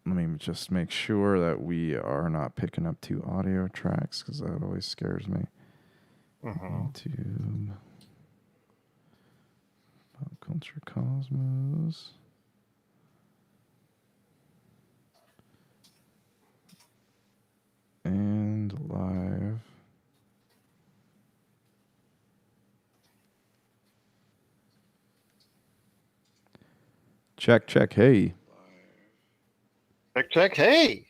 Let me just make sure that we are not picking up two audio tracks because that always scares me. YouTube, Pop Culture Cosmos. And live. Check, check, hey. Check, check, hey.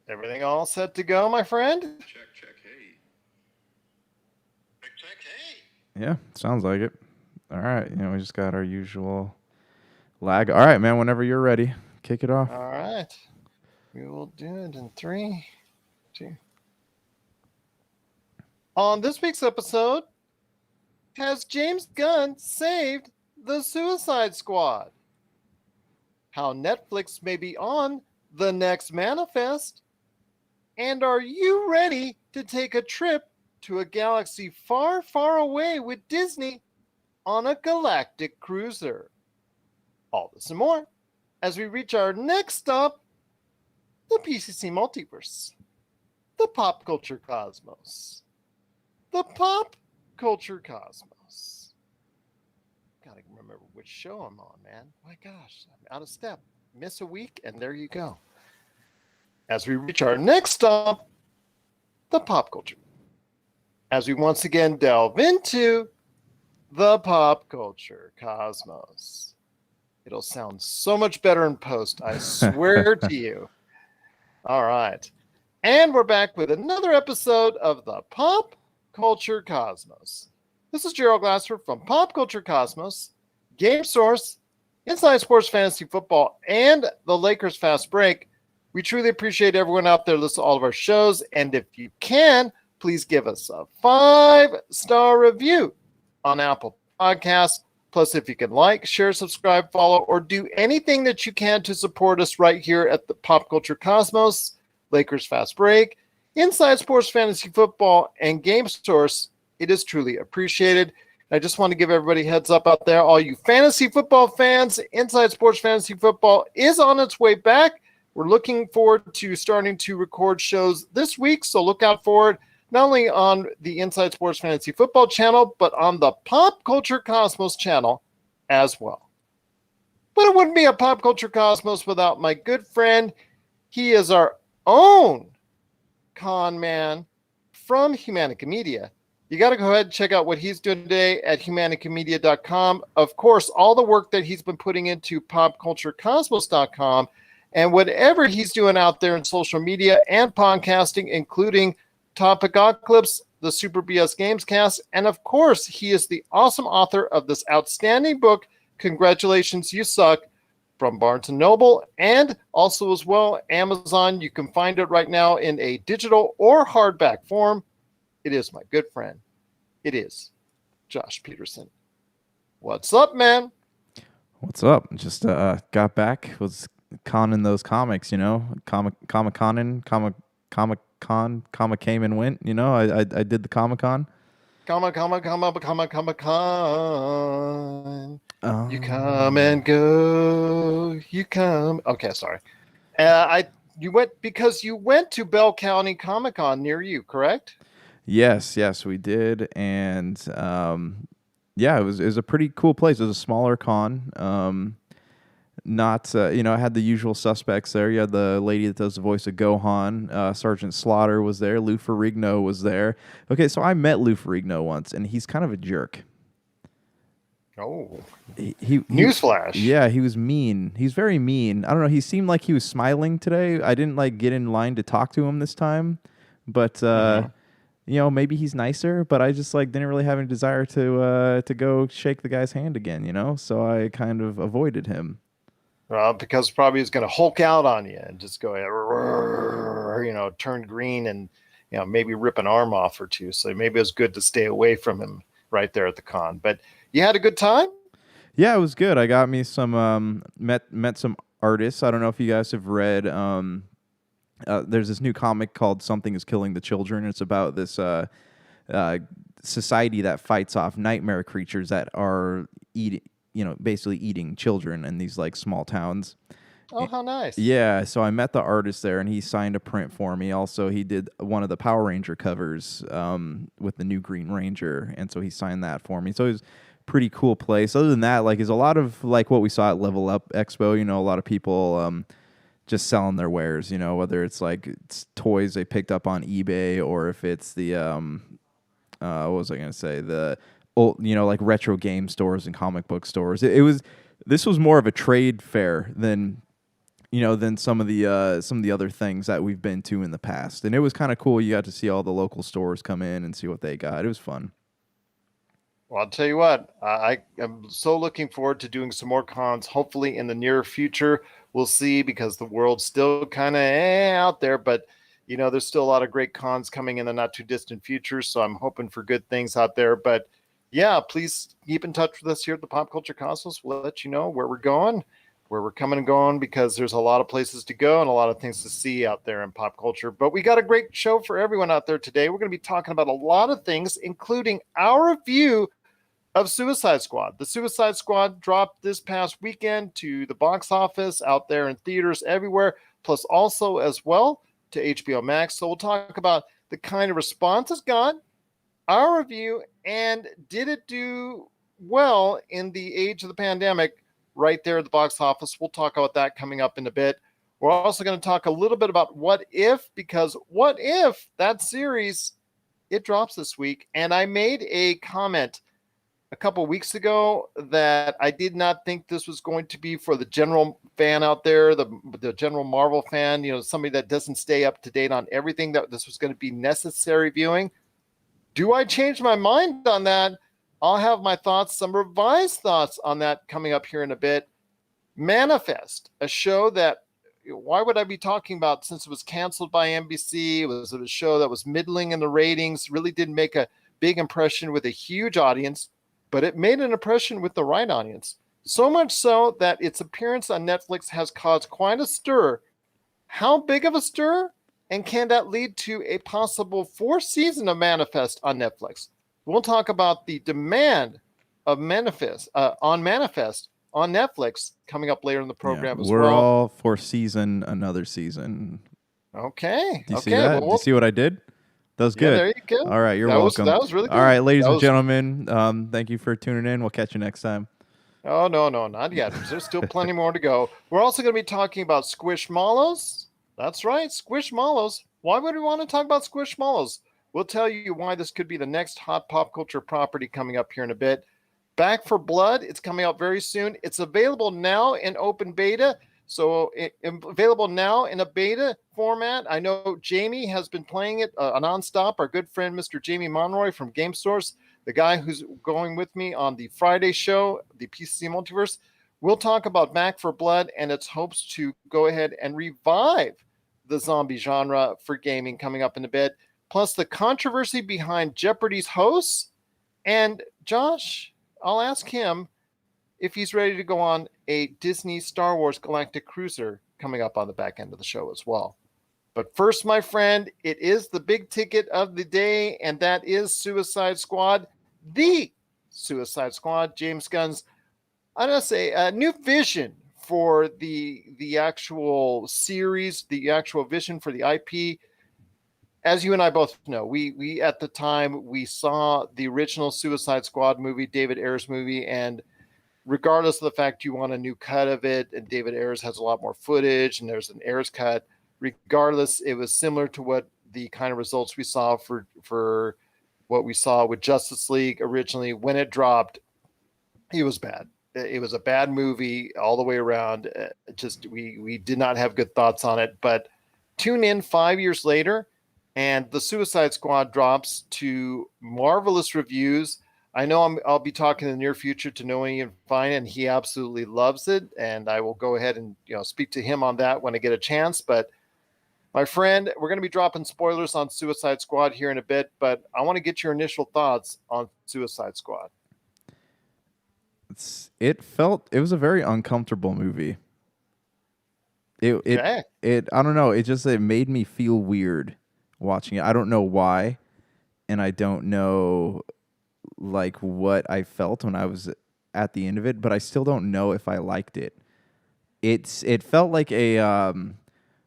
Everything all set to go, my friend? Check, check, hey. Check, check, hey. Yeah, sounds like it. All right, we just got our usual lag. All right, man, whenever you're ready, kick it off. All right. We will do it in 3, 2. On this week's episode, has James Gunn saved the Suicide Squad? How Netflix may be on the next Manifest? And are you ready to take a trip to a galaxy far, far away with Disney on a Galactic Cruiser? All this and more as we reach our next stop, the PCC Multiverse, the Pop Culture Cosmos. The Pop Culture Cosmos. Gotta remember which show I'm on, man. My gosh, I'm out of step. Miss a week, and there you go. As we reach our next stop, the pop culture. As we once again delve into the pop culture cosmos. It'll sound so much better in post, I swear to you. All right. And we're back with another episode of the Pop Culture Cosmos. This is Gerald Glasser from Pop Culture Cosmos, Game Source, Inside Sports Fantasy Football, and the Lakers Fast Break. We truly appreciate everyone out there listening to all of our shows. And if you can, please give us a 5-star review on Apple Podcasts. Plus, if you can like, share, subscribe, follow, or do anything that you can to support us right here at the Pop Culture Cosmos, Lakers Fast Break, Inside Sports Fantasy Football, and Game Source, it is truly appreciated. I just want to give everybody a heads up out there. All you fantasy football fans, Inside Sports Fantasy Football is on its way back. We're looking forward to starting to record shows this week, so look out for it, not only on the Inside Sports Fantasy Football channel, but on the Pop Culture Cosmos channel as well. But it wouldn't be a Pop Culture Cosmos without my good friend. He is our own con man from Humanica Media. You got to go ahead and check out what he's doing today at humanicamedia.com. Of course, all the work that he's been putting into popculturecosmos.com and whatever he's doing out there in social media and podcasting, including Topicocalypse, the Super BS Games Cast, and of course, he is the awesome author of this outstanding book, Congratulations, You Suck, from Barnes & Noble, and also as well, Amazon. You can find it right now in a digital or hardback form. It is my good friend. It is Josh Peterson. What's up, man? What's up? Just got back. Was conning those comics, Comic-Conin, Comic-Con came and went, I did the Comic-Con. Comic-Con. You come and go. You come. Okay, sorry. You went to Bell County Comic-Con near you, correct? Yes, we did, and it was a pretty cool place. It was a smaller con. Not it had the usual suspects there. You had the lady that does the voice of Gohan. Sergeant Slaughter was there. Lou Ferrigno was there. Okay, so I met Lou Ferrigno once, and he's kind of a jerk. Oh, he newsflash! Yeah, he was mean. He's very mean. I don't know. He seemed like he was smiling today. I didn't get in line to talk to him this time, but maybe he's nicer. But I just didn't really have any desire to go shake the guy's hand again. So I kind of avoided him. Because probably he's going to Hulk out on you and just go, turn green and, maybe rip an arm off or two. So maybe it was good to stay away from him right there at the con. But you had a good time? Yeah, it was good. I got me some, met some artists. I don't know if you guys have read, there's this new comic called Something is Killing the Children. It's about this society that fights off nightmare creatures that are basically eating children in these like small towns. Oh, how nice. Yeah, so I met the artist there, and he signed a print for me. Also, he did one of the Power Ranger covers with the new Green Ranger, and so he signed that for me. So it was a pretty cool place. Other than that, like, is a lot of like what we saw at Level Up Expo. A lot of people just selling their wares. Whether it's toys they picked up on eBay, or if it's the what was I gonna say, the old, like retro game stores and comic book stores. This was more of a trade fair than some of the other things that we've been to in the past. And it was kind of cool. You got to see all the local stores come in and see what they got. It was fun. Well, I'll tell you what, I am so looking forward to doing some more cons, hopefully in the near future. We'll see, because the world's still kind of out there, but there's still a lot of great cons coming in the not too distant future. So I'm hoping for good things out there. But yeah, please keep in touch with us here at the Pop Culture Cosmos. We'll let you know where we're going, where we're coming and going, because there's a lot of places to go and a lot of things to see out there in pop culture. But we got a great show for everyone out there today. We're going to be talking about a lot of things, including our review of Suicide Squad. The Suicide Squad dropped this past weekend to the box office, out there in theaters everywhere, plus also as well to HBO Max. So we'll talk about the kind of response it's got, our review, and did it do well in the age of the pandemic right there at the box office. We'll talk about that coming up in a bit. We're also going to talk a little bit about What If, because What If, that series, it drops this week. And I made a comment a couple weeks ago that I did not think this was going to be for the general fan out there, the general Marvel fan, somebody that doesn't stay up to date on everything, that this was going to be necessary viewing. Do I change my mind on that? I'll have my thoughts, some revised thoughts on that coming up here in a bit. Manifest, a show that, why would I be talking about, since it was canceled by NBC? It was a show that was middling in the ratings, really didn't make a big impression with a huge audience, but it made an impression with the right audience. So much so that its appearance on Netflix has caused quite a stir. How big of a stir? And can that lead to a possible fourth season of Manifest on Netflix? We'll talk about the demand of Manifest on Netflix coming up later in the program as well. We're all for another season. Okay. Do you see that? Do you see what I did? That was good. Yeah, there you go. All right, you're welcome. That was really good. All right, ladies and gentlemen, thank you for tuning in. We'll catch you next time. Oh, no, not yet. There's still plenty more to go. We're also going to be talking about Squishmallows. That's right, Squishmallows. Why would we want to talk about Squishmallows? We'll tell you why this could be the next hot pop culture property coming up here in a bit. Back for Blood, it's coming out very soon. It's available now in open beta. So available now in a beta format. I know Jamie has been playing it nonstop. Our good friend, Mr. Jamie Monroy from Game Source, the guy who's going with me on the Friday show, the PC Multiverse. We'll talk about Back for Blood and its hopes to go ahead and revive the zombie genre for gaming coming up in a bit. Plus the controversy behind Jeopardy's hosts. And Josh, I'll ask him if he's ready to go on a Disney Star Wars Galactic Cruiser coming up on the back end of the show as well. But first, my friend, it is the big ticket of the day, and that is Suicide Squad, the Suicide Squad, James Gunn's, I'm going to say, a new vision for the actual series, the actual vision for the IP. As you and I both know, we at the time, we saw the original Suicide Squad movie, David Ayer's movie, and regardless of the fact you want a new cut of it, and David Ayers has a lot more footage, and there's an Ayers cut, regardless, it was similar to what the kind of results we saw for what we saw with Justice League originally. When it dropped, it was bad. It was a bad movie all the way around. We did not have good thoughts on it. But tune in 5 years later, and the Suicide Squad drops to marvelous reviews. I know I'll be talking in the near future to Noah Ian Fine, and he absolutely loves it. And I will go ahead and speak to him on that when I get a chance. But my friend, we're going to be dropping spoilers on Suicide Squad here in a bit, but I want to get your initial thoughts on Suicide Squad. It was a very uncomfortable movie. I don't know. It made me feel weird watching it. I don't know why, and I don't know like what I felt when I was at the end of it, but I still don't know if I liked it. It felt like it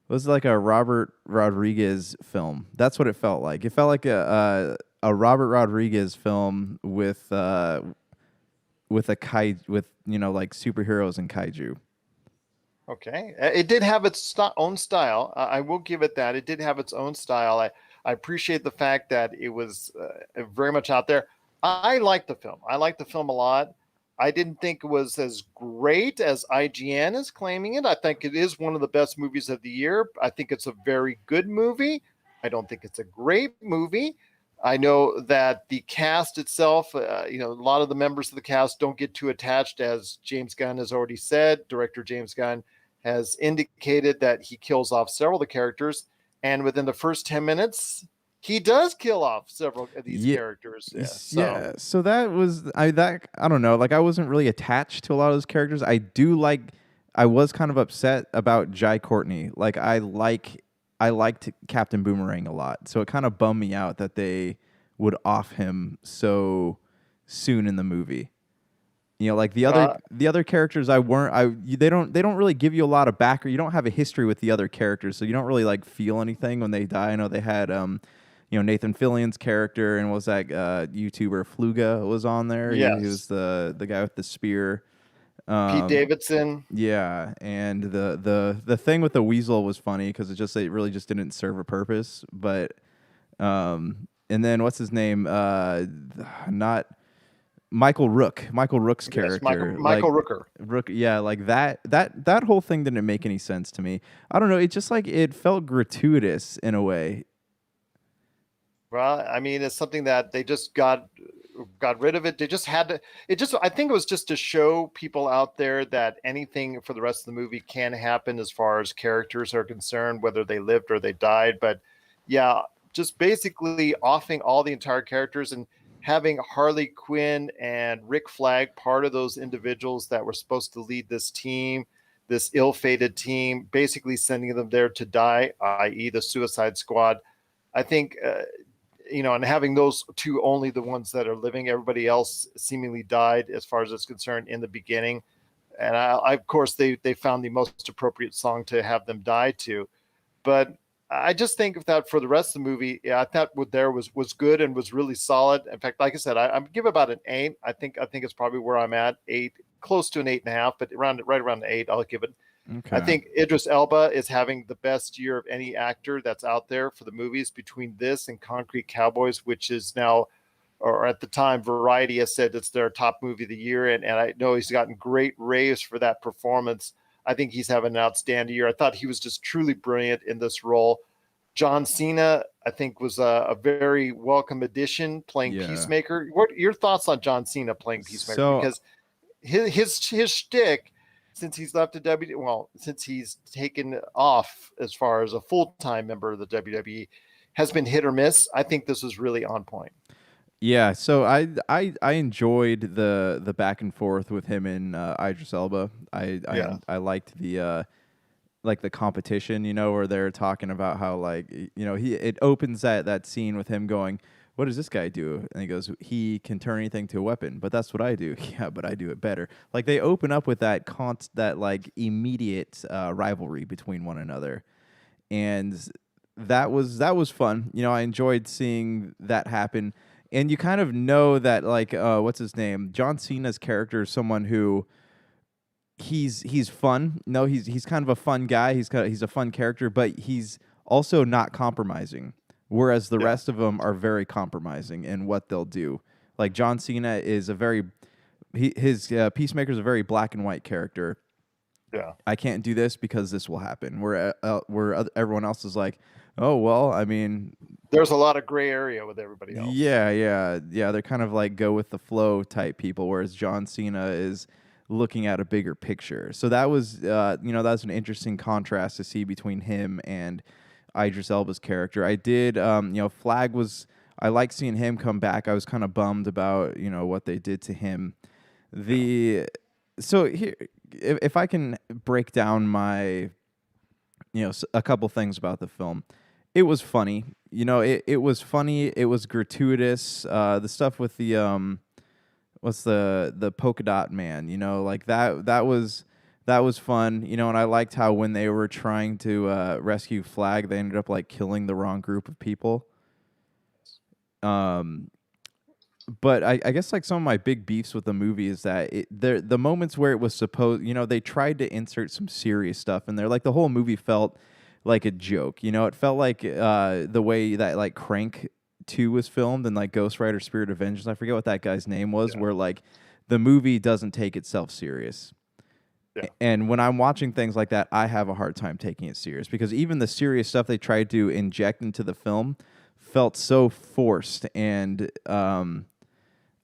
was like a Robert Rodriguez film. That's what it felt like. It felt like a Robert Rodriguez film with with like superheroes and kaiju. Okay. It did have its own style. I will give it that. It did have its own style. I appreciate the fact that it was very much out there. I like the film. I like the film a lot. I didn't think it was as great as IGN is claiming it. I think it is one of the best movies of the year. I think it's a very good movie. I don't think it's a great movie. I know that the cast itself, a lot of the members of the cast don't get too attached, as James Gunn has already said. Director James Gunn has indicated that he kills off several of the characters, and within the first 10 minutes, he does kill off several of these Yeah, characters. Yeah, yeah. So that was I don't know. Like I wasn't really attached to a lot of those characters. I was kind of upset about Jai Courtney. Like I liked Captain Boomerang a lot. So it kind of bummed me out that they would off him so soon in the movie. Like the other characters they don't really give you a lot of background. You don't have a history with the other characters, so you don't really like feel anything when they die. I know they had Nathan Fillion's character, and was that YouTuber Fluga was on there. He was yes. the guy with the spear. Pete Um, Davidson. yeah, and the thing with the weasel was funny because it really just didn't serve a purpose. But and then what's his name? Not Michael Rook. Michael Rook's Yes, character, Michael Rooker. Rook. Yeah, like that whole thing didn't make any sense to me. I don't know. It just like it felt gratuitous in a way. Well, I mean, it's something that they just got rid of it. They just had to. It just. I think it was just to show people out there that anything for the rest of the movie can happen as far as characters are concerned, whether they lived or they died. But yeah, just basically offing all the entire characters and having Harley Quinn and Rick Flag part of those individuals that were supposed to lead this team, this ill-fated team, basically sending them there to die, i.e., the Suicide Squad. I think. And having those two only the ones that are living, everybody else seemingly died as far as it's concerned in the beginning. And of course, they found the most appropriate song to have them die to. But I just think that for the rest of the movie, yeah, I thought what there was good and was really solid. In fact, like I said, I'm give about an 8. I think it's probably where I'm at, 8, close to an 8.5, but right around the 8, I'll give it. I Okay. think Idris Elba is having the best year of any actor that's out there for the movies between this and Concrete Cowboys, which is now, or at the time, Variety has said it's their top movie of the year. And I know he's gotten great raves for that performance. I think he's having an outstanding year. I thought he was just truly brilliant in this role. John Cena, I think, was a very welcome addition playing Yeah. Peacemaker. What are your thoughts on John Cena playing Peacemaker? So Because his shtick, since he's left the since he's taken off as far as a full-time member of the WWE, has been hit or miss. I think this was really on point. yeah, so I enjoyed the back and forth with him and Idris Elba. Yeah. I liked the like the competition, where they're talking about how like it opens that scene with him going, "What does this guy do?" And he goes, "He can turn anything to a weapon, but that's what I do." Yeah, but I do it better. Like they open up with that like immediate rivalry between one another, and that was fun. I enjoyed seeing that happen, and you kind of know that like what's his name, John Cena's character is someone who he's fun. No, he's kind of a fun guy. He's a fun character, but he's also not compromising. Whereas the Yeah. rest of them are very compromising in what they'll do. Like John Cena is his Peacemaker is a very black and white character. Yeah. I can't do this because this will happen. Everyone else is like, oh well, I mean, There's a lot of gray area with everybody else. yeah, yeah, yeah. They're kind of like go with the flow type people, whereas John Cena is looking at a bigger picture. So that was, that's an interesting contrast to see between him and Idris Elba's character. I did, Flag was. I like seeing him come back. I was kind of bummed about what they did to him. Yeah. The so here, if I can break down my a couple things about the film. It was funny. It was funny. It was gratuitous. The stuff with the what's the polka dot man, like that was fun, and I liked how when they were trying to rescue Flag, they ended up like killing the wrong group of people. Um, but I guess like some of my big beefs with the movie is that the moments where it was supposed, they tried to insert some serious stuff in there. Like the whole movie felt like a joke. It felt like the way that like Crank 2 was filmed and like Ghost Rider Spirit of Vengeance. I forget what that guy's name was, Yeah. where like the movie doesn't take itself serious. Yeah. And when I'm watching things like that, I have a hard time taking it serious because even the serious stuff they tried to inject into the film felt so forced and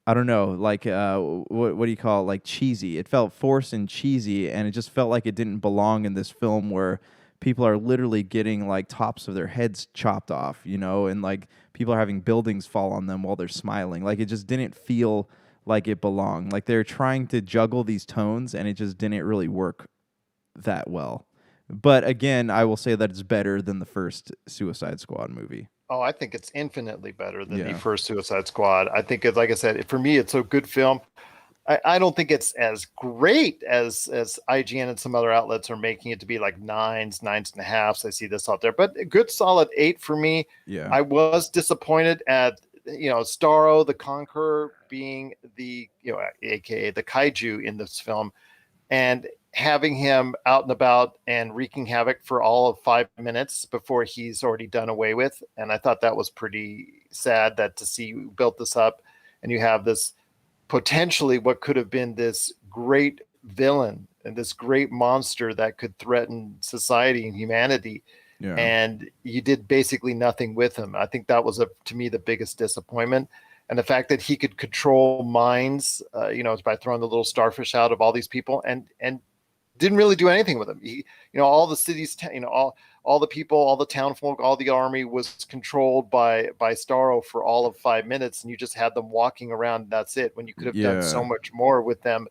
I don't know, like what do you call it? Like cheesy. It felt forced and cheesy, and it just felt like it didn't belong in this film where people are literally getting like tops of their heads chopped off, and like people are having buildings fall on them while they're smiling. Like it just didn't feel like it belonged. Like they're trying to juggle these tones, and it just didn't really work that well. But again, I will say that it's better than the first Suicide Squad movie. Oh, I think it's infinitely better than the Yeah. first Suicide Squad. I think it's like I said, for me, it's a good film. I don't think it's as great as IGN and some other outlets are making it to be, like nines and a halves. I see this out there, but a good solid 8 for me. Yeah. I was disappointed at Starro the Conqueror being the aka the kaiju in this film, and having him out and about and wreaking havoc for all of 5 minutes before he's already done away with. And I thought that was pretty sad that to see you built this up and you have this potentially what could have been this great villain and this great monster that could threaten society and humanity. Yeah. And you did basically nothing with him. I think that was to me the biggest disappointment. And the fact that he could control minds, by throwing the little starfish out of all these people and didn't really do anything with them. All the cities, all the people, all the town folk, all the army was controlled by Starro for all of 5 minutes, and you just had them walking around. And that's it. When you could have done so Yeah. much more with them,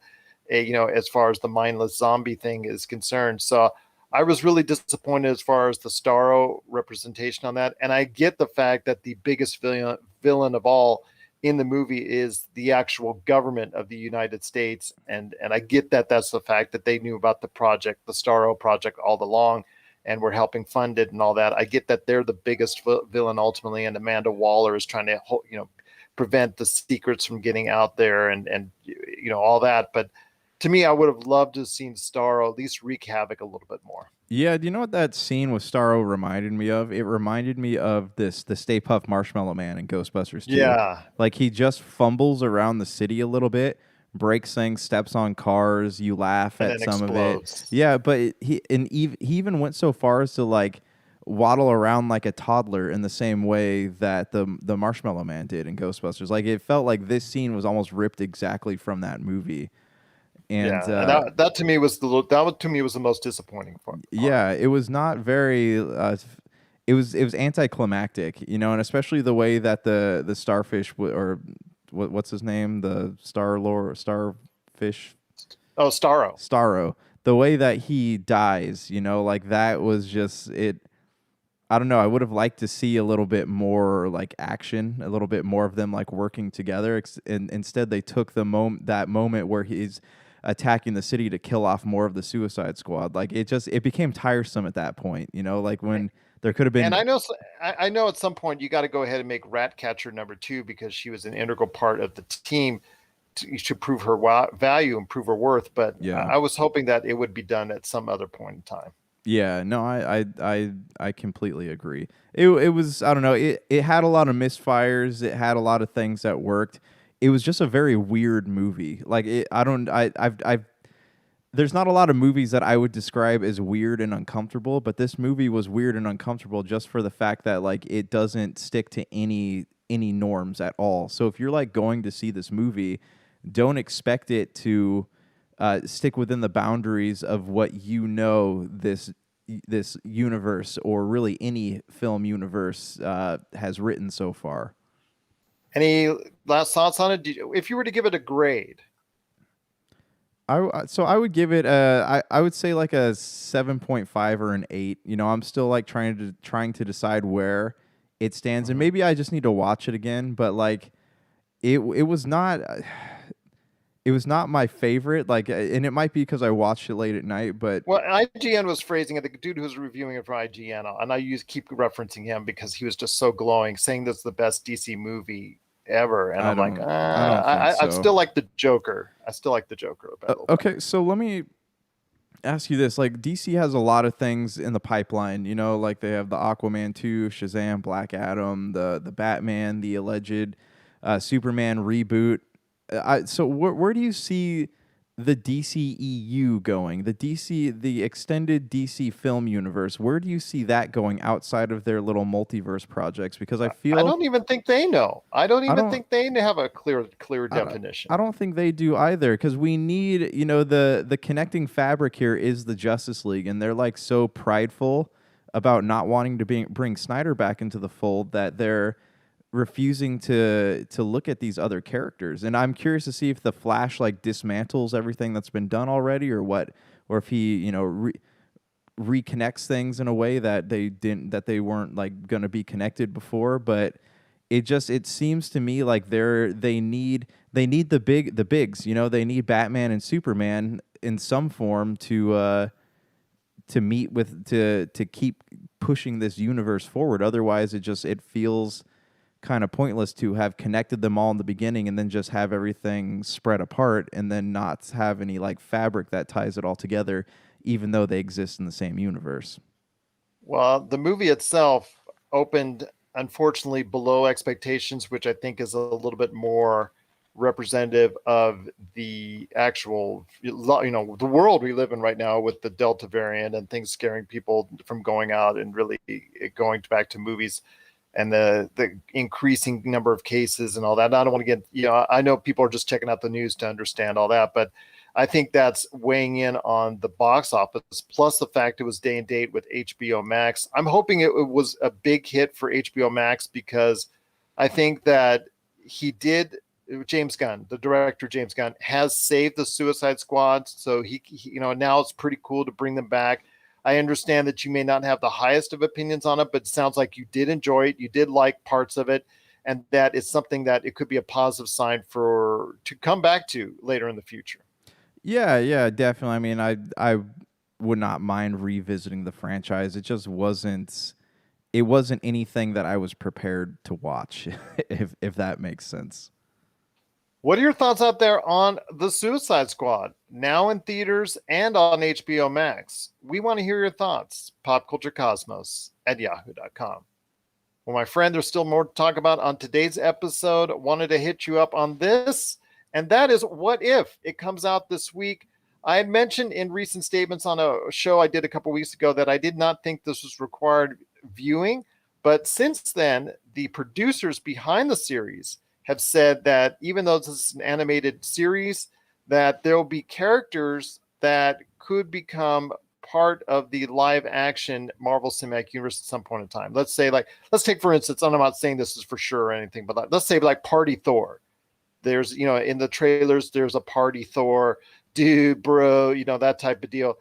as far as the mindless zombie thing is concerned. So I was really disappointed as far as the Starro representation on that. And I get the fact that the biggest villain of all in the movie is the actual government of the United States. And I get that that's the fact that they knew about the project, the Starro project all along, and were helping fund it and all that. I get that they're the biggest villain ultimately. And Amanda Waller is trying to, prevent the secrets from getting out there and all that. But to me, I would have loved to have seen Starro at least wreak havoc a little bit more. Yeah, do you know what that scene with Starro reminded me of? It reminded me of the Stay Puft Marshmallow Man in Ghostbusters 2. Yeah. Like he just fumbles around the city a little bit, breaks things, steps on cars, you laugh And at then some of it. explodes. Yeah, but he even went so far as to like waddle around like a toddler in the same way that the Marshmallow Man did in Ghostbusters. Like it felt like this scene was almost ripped exactly from that movie. And Yeah, and that to me was the most disappointing part. yeah, it was not very. It was anticlimactic, and especially the way that the starfish or what's his name, the starfish Oh, Starro. Starro, the way that he dies, like that was just it. I don't know. I would have liked to see a little bit more like action, a little bit more of them like working together. And instead, they took that moment where he's attacking the city to kill off more of the Suicide Squad. Like it became tiresome at that point. Like when there could have And been. I know at some point you got to go ahead and make Ratcatcher number 2 because she was an integral part of the team to prove her value and prove her worth. But Yeah. I was hoping that it would be done at some other point in time. Yeah, no, I completely agree. It was, I don't know, it had a lot of misfires, it had a lot of things that worked. It was just a very weird movie. Like I've there's not a lot of movies that I would describe as weird and uncomfortable, but this movie was weird and uncomfortable just for the fact that like it doesn't stick to any norms at all. So if you're like going to see this movie, don't expect it to stick within the boundaries of what this universe or really any film universe has written so far. Any last thoughts on it? If you were to give it a grade, So I would give it I would say like a 7.5 or an 8. I'm still like trying to decide where it stands, and maybe I just need to watch it again. But like it was not. it was not my favorite. Like, and it might be because I watched it late at night, but Well, IGN was phrasing it. The dude who was reviewing it for IGN, and keep referencing him because he was just so glowing, saying this is the best DC movie ever. And I'm like, I don't think I so. still like the Joker. I still like the Joker a little Okay, better. so let me ask you this: like, DC has a lot of things in the pipeline. You know, like they have the Aquaman 2, Shazam, Black Adam, the Batman, the alleged Superman reboot. So where do you see the DCEU going? The extended DC film universe. Where do you see that going outside of their little multiverse projects? Because I I feel don't even think they know. I don't I even don't think they have a clear I don't, definition. I don't think they do either, because we need, the connecting fabric here is the Justice League, and they're like so prideful about not wanting to bring Snyder back into the fold that they're refusing to look at these other characters. And I'm curious to see if the Flash like dismantles everything that's been done already, or what, or if he reconnects things in a way that they weren't like going to be connected before. But it seems to me like they need the bigs. They need Batman and Superman in some form to meet with to keep pushing this universe forward. Otherwise, it feels kind of pointless to have connected them all in the beginning and then just have everything spread apart and then not have any like fabric that ties it all together, even though they exist in the same universe. Well, the movie itself opened, unfortunately, below expectations, which I think is a little bit more representative of the actual, the world we live in right now with the Delta variant and things scaring people from going out and really going back to movies and the increasing number of cases and all that. And I don't want to get, I know people are just checking out the news to understand all that, but I think that's weighing in on the box office, plus the fact it was day and date with HBO Max. I'm hoping it was a big hit for HBO Max because I think that James Gunn, the director James Gunn, has saved the Suicide Squad. So now it's pretty cool to bring them back. I understand that you may not have the highest of opinions on it, but it sounds like you did enjoy it. You did like parts of it. And that is something that it could be a positive sign to come back to later in the future. Yeah, yeah, definitely. I mean, I would not mind revisiting the franchise. It wasn't anything that I was prepared to watch, if that makes sense. What are your thoughts out there on The Suicide Squad, now in theaters and on HBO Max? We want to hear your thoughts. Popculturecosmos@yahoo.com. Well, my friend, there's still more to talk about on today's episode. Wanted to hit you up on this, and that is What If? It comes out this week. I had mentioned in recent statements on a show I did a couple weeks ago that I did not think this was required viewing, but since then, the producers behind the series have said that even though this is an animated series, that there will be characters that could become part of the live action Marvel Cinematic Universe at some point in time. Let's take for instance, I'm not saying this is for sure or anything, but let's say like Party Thor. There's, in the trailers, there's a Party Thor, dude, bro, that type of deal.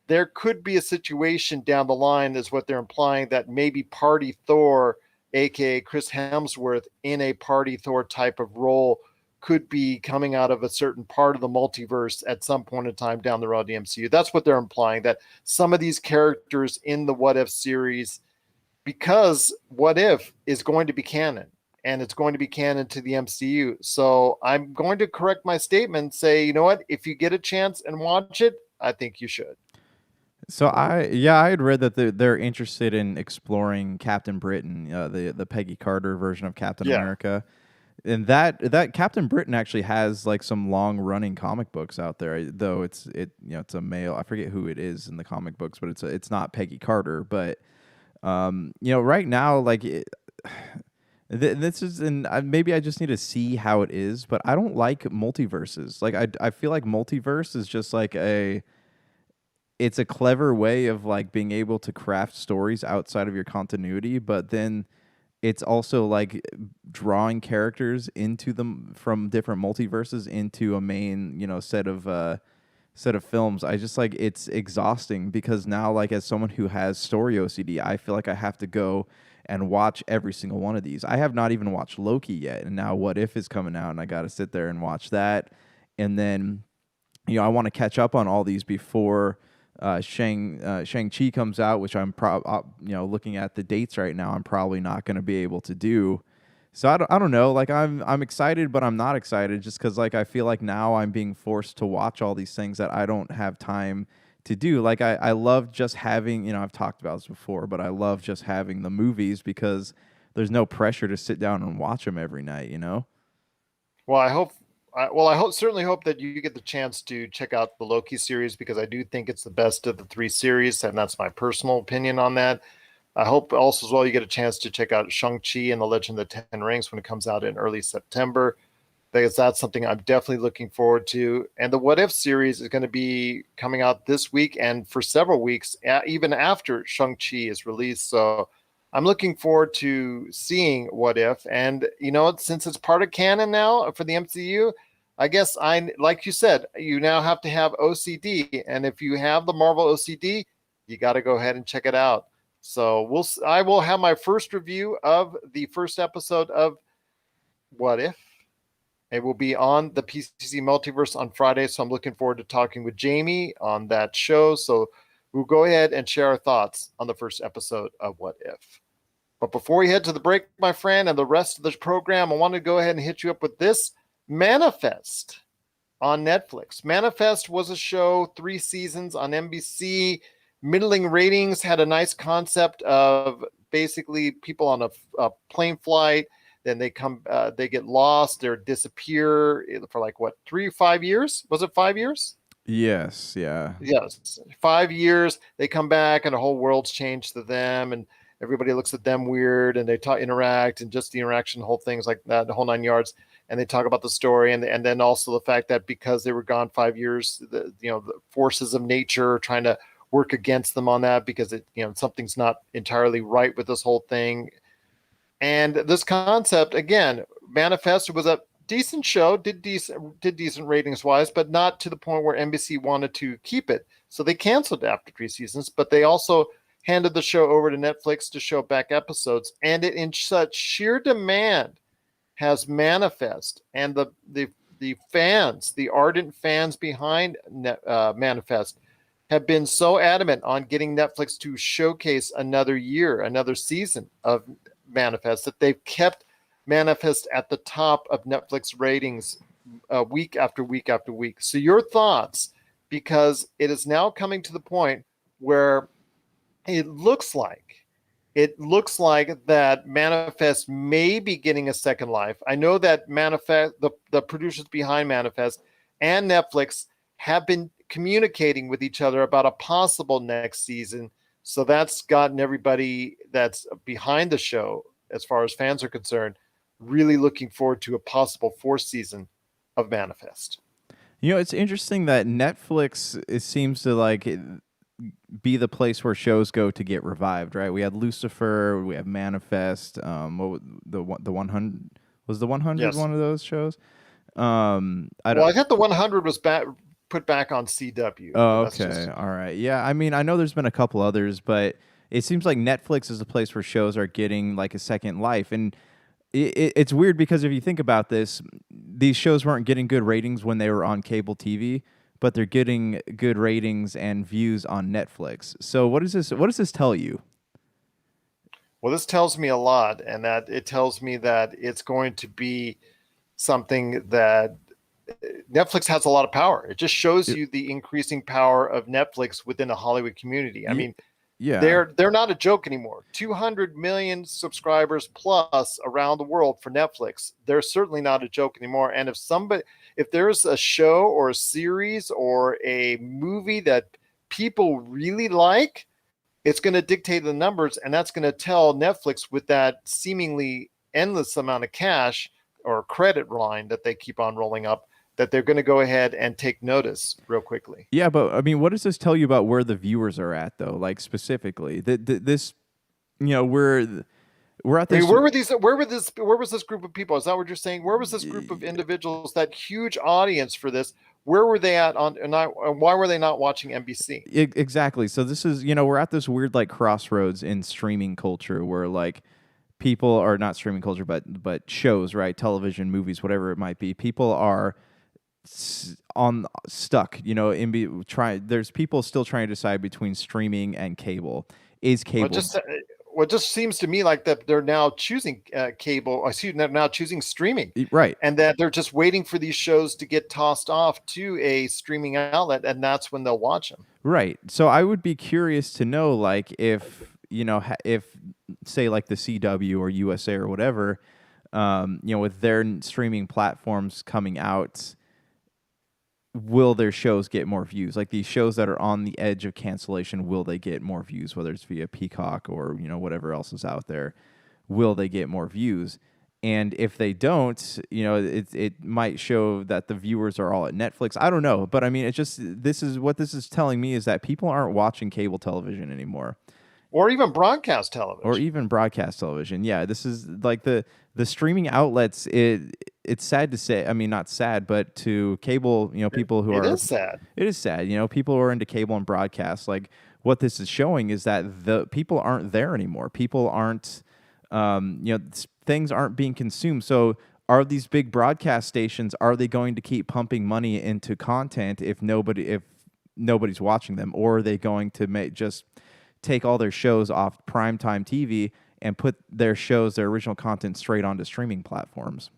There could be a situation down the line, is what they're implying, that maybe Party Thor, aka Chris Hemsworth, in a Party Thor type of role, could be coming out of a certain part of the multiverse at some point in time down the road in the MCU. That's what they're implying, that some of these characters in the What If series, because What If is going to be canon and it's going to be canon to the MCU. So I'm going to correct my statement and say, you know what? If you get a chance and watch it, I think you should. So I had read that they're interested in exploring Captain Britain, the Peggy Carter version of Captain Yeah. America, and that Captain Britain actually has like some long running comic books out there. Though it's a male. I forget who it is in the comic books, but it's not Peggy Carter. But right now, like this is, and maybe I just need to see how it is. But I don't like multiverses. Like I feel like multiverse is just like it's a clever way of like being able to craft stories outside of your continuity, but then it's also like drawing characters into them from different multiverses into a main, set of films. I just like it's exhausting because now, like, as someone who has story OCD, I feel like I have to go and watch every single one of these. I have not even watched Loki yet, and now What If is coming out, and I got to sit there and watch that. and then I want to catch up on all these before Shang-Chi comes out, which I'm looking at the dates right now, I'm probably not going to be able to do. So I don't know. Like I'm excited, but I'm not excited just because like I feel like now I'm being forced to watch all these things that I don't have time to do. Like I love just having, I've talked about this before, but I love just having the movies because there's no pressure to sit down and watch them every night, you know? Well, I certainly hope that you get the chance to check out the Loki series because I do think it's the best of the three series, and that's my personal opinion on that. I hope also as well you get a chance to check out Shang-Chi and the Legend of the Ten Rings when it comes out in early September, because that's something I'm definitely looking forward to. And the What If series is going to be coming out this week and for several weeks, even after Shang-Chi is released. So I'm looking forward to seeing What If. And, since it's part of canon now for the MCU, I guess like you said, you now have to have OCD. And if you have the Marvel OCD, you got to go ahead and check it out. So I will have my first review of the first episode of What If. It will be on the PCC Multiverse on Friday, so I'm looking forward to talking with Jamie on that show. So we'll go ahead and share our thoughts on the first episode of What If. But before we head to the break, my friend, and the rest of the program, I want to go ahead and hit you up with this Manifest on Netflix. Manifest was a show, 3 seasons on NBC, middling ratings, had a nice concept of basically people on a plane flight. Then they get lost, they disappear for 3 or 5 years? Was it 5 years? Yes, yeah. Yes, 5 years. They come back, and the whole world's changed to them, and everybody looks at them weird, and they interact, and just the interaction, the whole thing's like that, the whole 9 yards. And they talk about the story, and then also the fact that because they were gone 5 years, the forces of nature are trying to work against them on that because something's not entirely right with this whole thing. And this concept, again, Manifest was a decent show, did decent ratings wise, but not to the point where NBC wanted to keep it. So they canceled after 3 seasons, but they also handed the show over to Netflix to show back episodes. And it, in such sheer demand, has Manifest, and the fans, the ardent fans behind Manifest, have been so adamant on getting Netflix to showcase another season of Manifest that they've kept Manifest at the top of Netflix ratings week after week after week. So your thoughts, because it is now coming to the point where it looks like that Manifest may be getting a second life. I know that Manifest, the producers behind Manifest and Netflix have been communicating with each other about a possible next season. So that's gotten everybody that's behind the show, as far as fans are concerned, really looking forward to a possible 4th season of Manifest. It's interesting that Netflix, it seems to be the place where shows go to get revived, right? We had Lucifer, we have Manifest. The 100 was the 100 Yes. one of those shows. I think the 100 was put back on CW. Oh, okay. All right. Yeah, I mean, I know there's been a couple others, but it seems like Netflix is a place where shows are getting like a second life. And it's weird because if you think about this, these shows weren't getting good ratings when they were on cable TV, but they're getting good ratings and views on Netflix. So what does this tell you? Well, this tells me a lot, and that it tells me that it's going to be something that Netflix has a lot of power. It just shows you the increasing power of Netflix within the Hollywood community. I mean, yeah, they're not a joke anymore. 200 million subscribers plus around the world for Netflix. They're certainly not a joke anymore. And if there's a show or a series or a movie that people really like, it's going to dictate the numbers, and that's going to tell Netflix, with that seemingly endless amount of cash or credit line that they keep on rolling up, that they're going to go ahead and take notice real quickly. Yeah, but I mean, what does this tell you about where the viewers are at, though? Like specifically, this, we're at this. I mean, where was this group of people? Is that what you're saying? Where was this group of individuals, that huge audience for this? Where were they at and why were they not watching NBC? Exactly. So this is, we're at this weird crossroads in streaming culture where people are not streaming culture, but shows, right? Television, movies, whatever it might be. People are on stuck, there's people still trying to decide between streaming and cable. Is Well, cable what just seems to me like that they're now choosing cable. Excuse me, they're now choosing streaming, right? and that they're just waiting for these shows to get tossed off to a streaming outlet, and that's when they'll watch them. Right. So I would be curious to know, like, if if say like the CW or USA or whatever, with their streaming platforms coming out, will their shows get more views? Like these shows that are on the edge of cancellation, will they get more views? Whether it's via Peacock or whatever else is out there, will they get more views? And if they don't, it might show that the viewers are all at Netflix. I don't know, but I mean, this is telling me is that people aren't watching cable television anymore, or even broadcast television. Yeah, this is like the streaming outlets. It's sad to say. I mean, not sad, but to cable, people who It are. is sad. It is sad. People who are into cable and broadcast. Like what this is showing is that the people aren't there anymore. People aren't. Things aren't being consumed. So are these big broadcast stations, are they going to keep pumping money into content if nobody's watching them, or are they going to just take all their shows off primetime TV and put their original content straight onto streaming platforms?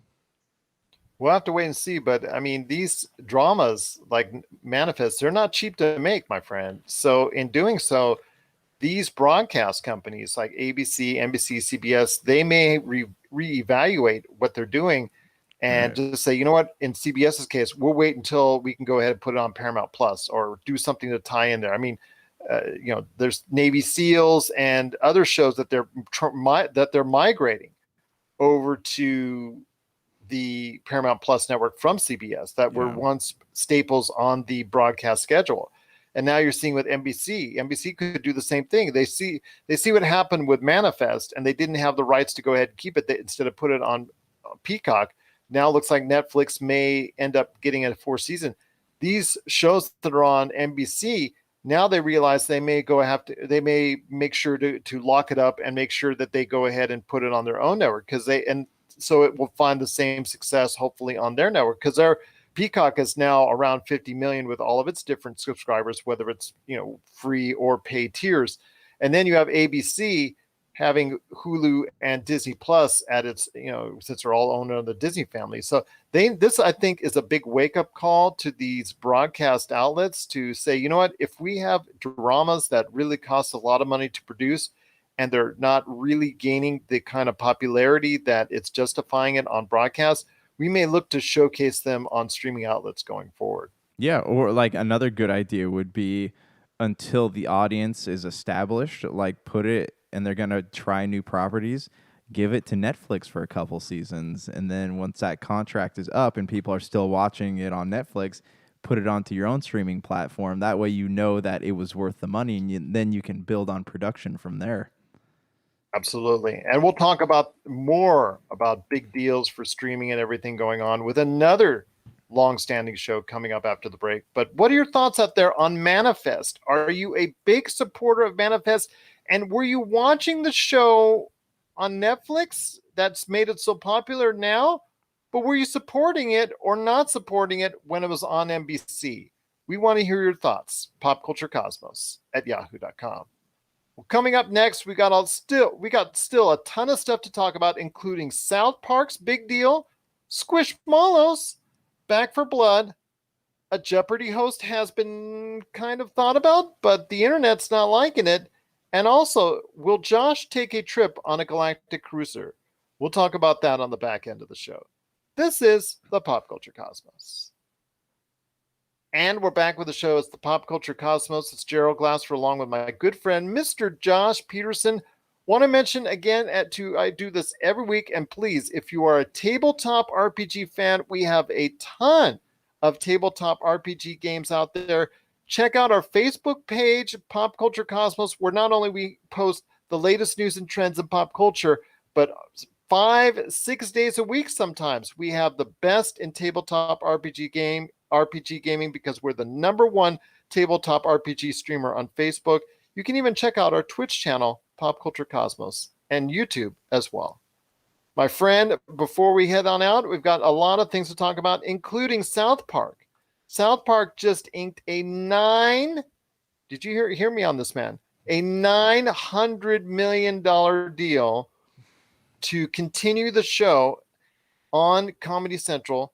We'll have to wait and see. But I mean, these dramas like Manifest, they're not cheap to make, my friend. So in doing so, these broadcast companies like ABC, NBC, CBS, they may reevaluate what they're doing and just say, you know what, in CBS's case, we'll wait until we can go ahead and put it on Paramount Plus or do something to tie in there. I mean, there's Navy SEALs and other shows that they're migrating over to the Paramount Plus network from CBS that were once staples on the broadcast schedule. And now you're seeing with NBC. NBC could do the same thing. They see what happened with Manifest, and they didn't have the rights to go ahead and keep it. Instead of put it on Peacock, now it looks like Netflix may end up getting a fourth season. These shows that are on NBC, now they realize they may make sure to lock it up and make sure that they go ahead and put it on their own network, so it will find the same success hopefully on their network, because Peacock is now around 50 million with all of its different subscribers, whether it's free or paid tiers. And then you have ABC having Hulu and Disney Plus at its, since they're all owned under the Disney family. So this I think is a big wake up call to these broadcast outlets to say, you know what, if we have dramas that really cost a lot of money to produce and they're not really gaining the kind of popularity that it's justifying it on broadcast, we may look to showcase them on streaming outlets going forward. Yeah, or like another good idea would be, until the audience is established, like put it, and they're going to try new properties, give it to Netflix for a couple seasons. And then once that contract is up and people are still watching it on Netflix, put it onto your own streaming platform. That way that it was worth the money, and then you can build on production from there. Absolutely. And we'll talk more about big deals for streaming and everything going on with another long-standing show coming up after the break. But what are your thoughts out there on Manifest? Are you a big supporter of Manifest? And were you watching the show on Netflix that's made it so popular now? But were you supporting it or not supporting it when it was on NBC? We want to hear your thoughts. popculturecosmos@yahoo.com. Well, coming up next, we got still a ton of stuff to talk about, including South Park's big deal, Squishmallows, Back for Blood, a Jeopardy host has been kind of thought about, but the internet's not liking it, and also, will Josh take a trip on a Galactic Cruiser? We'll talk about that on the back end of the show. This is the Pop Culture Cosmos. And we're back with the show. It's the Pop Culture Cosmos. It's Gerald Glasser along with my good friend, Mr. Josh Peterson. Want to mention again, I do this every week, and please, if you are a tabletop RPG fan, we have a ton of tabletop RPG games out there. Check out our Facebook page, Pop Culture Cosmos, where not only we post the latest news and trends in pop culture, but 5-6 days a week sometimes we have the best in tabletop RPG gaming, because we're the #1 tabletop RPG streamer on Facebook. You can even check out our Twitch channel, Pop Culture Cosmos, and YouTube as well. My friend, before we head on out, we've got a lot of things to talk about, including South Park. South Park just inked a nine. Did you hear me on this, man? A $900 million deal to continue the show on Comedy Central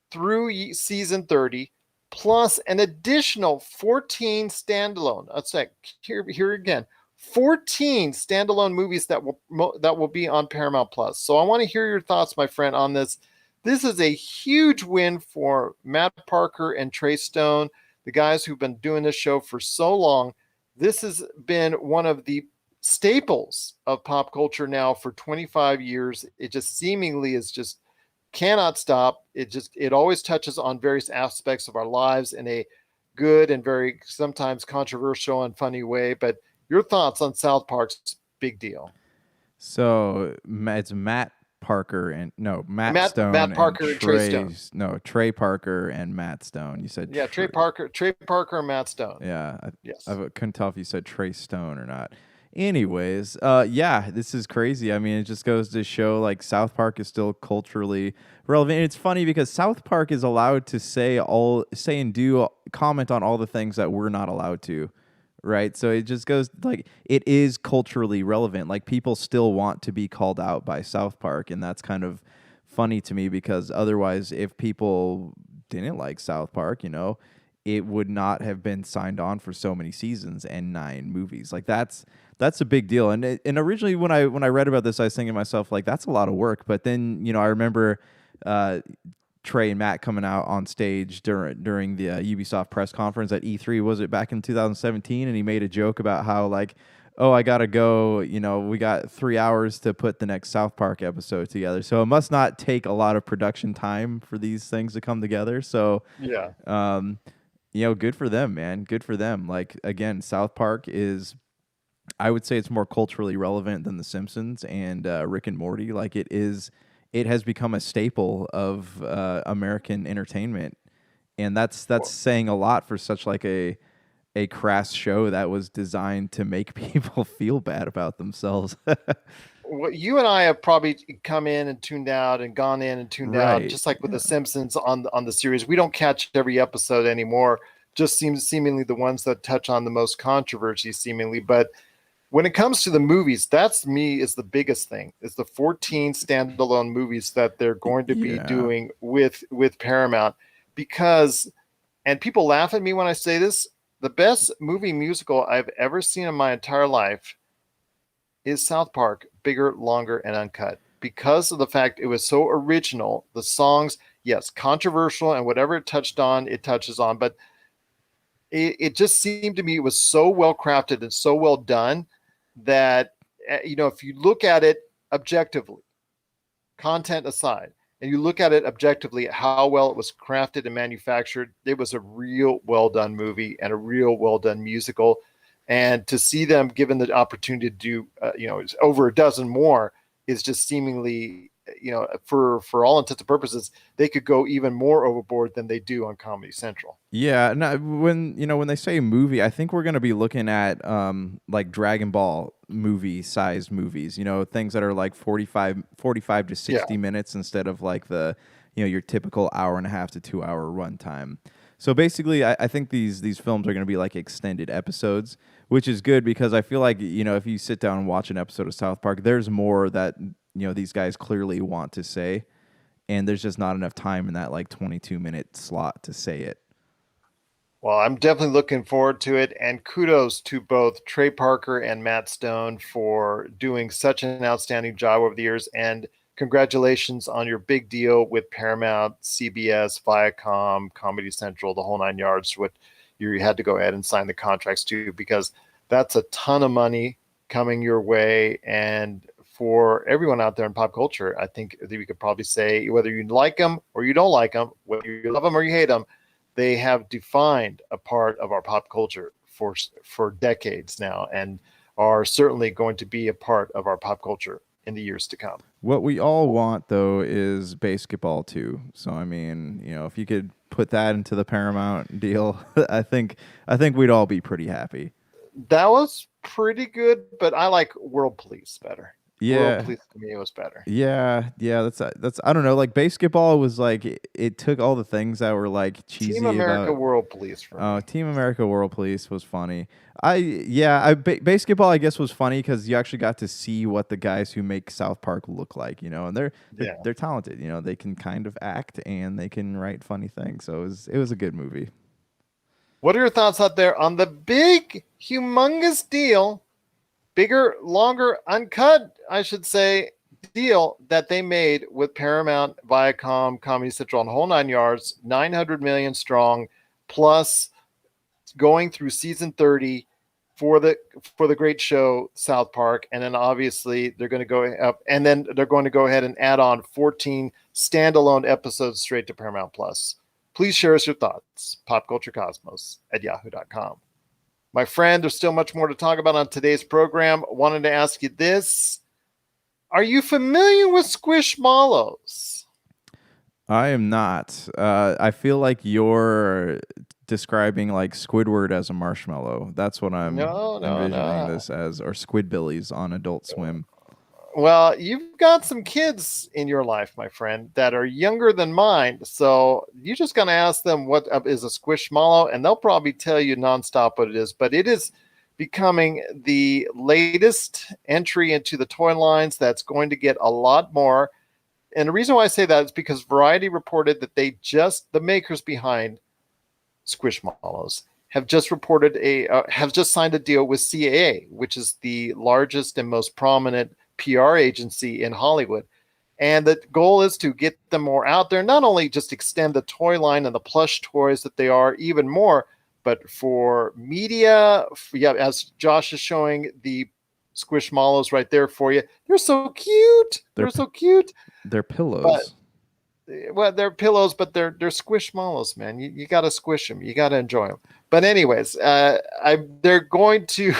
through season 30, plus an additional 14 standalone. Let's say here again, 14 standalone movies that will be on Paramount Plus. So I want to hear your thoughts, my friend, on this. This is a huge win for Matt Parker and Trey Stone, the guys who've been doing this show for so long. This has been one of the staples of pop culture now for 25 years. It just seemingly is just cannot stop. It always touches on various aspects of our lives in a good and very sometimes controversial and funny way. But your thoughts on South Park's big deal? So it's Matt Parker and Matt Stone Matt and Parker and Trey Stone. Trey Parker and Matt Stone. You said Trey Parker and Matt Stone. Yeah, Yes. I couldn't tell if you said Trey Stone or not. Anyways, yeah, this is crazy. I mean, it just goes to show like South Park is still culturally relevant. And it's funny because South Park is allowed to say and do comment on all the things that we're not allowed to, right? So it just goes like it is culturally relevant. Like people still want to be called out by South Park, and that's kind of funny to me because otherwise, if people didn't like South Park, it would not have been signed on for so many seasons and 9 movies. Like that's a big deal. And originally when I read about this, I was thinking to myself like that's a lot of work. But then I remember Trey and Matt coming out on stage during the Ubisoft press conference at E3. Was it back in 2017? And he made a joke about how like, oh, I gotta go. We got 3 hours to put the next South Park episode together. So it must not take a lot of production time for these things to come together. So yeah. Good for them, man. Good for them. Like, again, South Park is, I would say it's more culturally relevant than The Simpsons and Rick and Morty. Like, it has become a staple of American entertainment. And that's saying a lot for such like a crass show that was designed to make people feel bad about themselves. Well, you and I have probably come in and tuned out and gone in and tuned out, Right. just like with The Simpsons on the series. We don't catch every episode anymore. Just seemingly the ones that touch on the most controversy, seemingly. But when it comes to the movies, that's me is the biggest thing. Is the 14 standalone movies that they're going to be doing with Paramount, because, and people laugh at me when I say this, the best movie musical I've ever seen in my entire life is South Park, Bigger, Longer, and Uncut. Because of the fact it was so original, the songs, yes, controversial, and whatever it touched on, it touches on, but it just seemed to me it was so well crafted and so well done that, if you look at it objectively, content aside, and you look at it objectively, how well it was crafted and manufactured, it was a real well done movie and a real well done musical. And to see them given the opportunity to do, over a dozen more is just seemingly, for all intents and purposes, they could go even more overboard than they do on Comedy Central. Yeah, no, when they say movie, I think we're going to be looking at like Dragon Ball movie sized movies, things that are like 45 to 60 minutes instead of like the, your typical hour and a half to 2 hour runtime. So basically, I think these films are going to be like extended episodes, which is good because I feel like, if you sit down and watch an episode of South Park, there's more that, these guys clearly want to say, and there's just not enough time in that like 22-minute slot to say it. Well, I'm definitely looking forward to it, and kudos to both Trey Parker and Matt Stone for doing such an outstanding job over the years, and congratulations on your big deal with Paramount, CBS, Viacom, Comedy Central, the whole 9 yards. What you had to go ahead and sign the contracts to, because that's a ton of money coming your way. And for everyone out there in pop culture, I think that we could probably say, whether you like them or you don't like them, whether you love them or you hate them, they have defined a part of our pop culture for decades now, and are certainly going to be a part of our pop culture in the years to come. What we all want, though, is basketball too. So I mean, if you could put that into the Paramount deal, I think we'd all be pretty happy. That was pretty good, but I like World Police better. World Yeah. Police to me was better. Yeah. That's I don't know. Like basketball was like it took all the things that were like Team cheesy America about. World Police for Oh, me. Team America World Police was funny. Basketball I guess was funny because you actually got to see what the guys who make South Park look like, and Yeah. they're talented. They can kind of act and they can write funny things. So it was a good movie. What are your thoughts out there on the big, humongous deal, bigger, longer, uncut, I should say, deal that they made with Paramount, Viacom, Comedy Central, and whole nine yards, 900 million strong, plus going through season 30 for the great show South Park, and then obviously they're going to go up, and then they're going to go ahead and add on 14 standalone episodes straight to Paramount Plus. Please share us your thoughts. popculturecosmos@yahoo.com. My friend, there's still much more to talk about on today's program. Wanted to ask you this: are you familiar with Squishmallows? I am not. I feel like you're describing like Squidward as a marshmallow. That's what I'm No, no, envisioning no. this as, or Squidbillies on Adult Swim. Well, you've got some kids in your life, my friend, that are younger than mine. So you're just going to ask them what is a squishmallow, and they'll probably tell you nonstop what it is. But it is becoming the latest entry into the toy lines that's going to get a lot more. And the reason why I say that is because Variety reported that the makers behind Squishmallows have just signed a deal with CAA, which is the largest and most prominent PR agency in Hollywood. And the goal is to get them more out there, not only just extend the toy line and the plush toys that they are even more, but for media. As Josh is showing the Squishmallows right there for you. They're so cute. They're so cute. They're But pillows. well, they're pillows, but they're squishmallows, man. You got to squish them. You got to enjoy them. But anyways, they're going to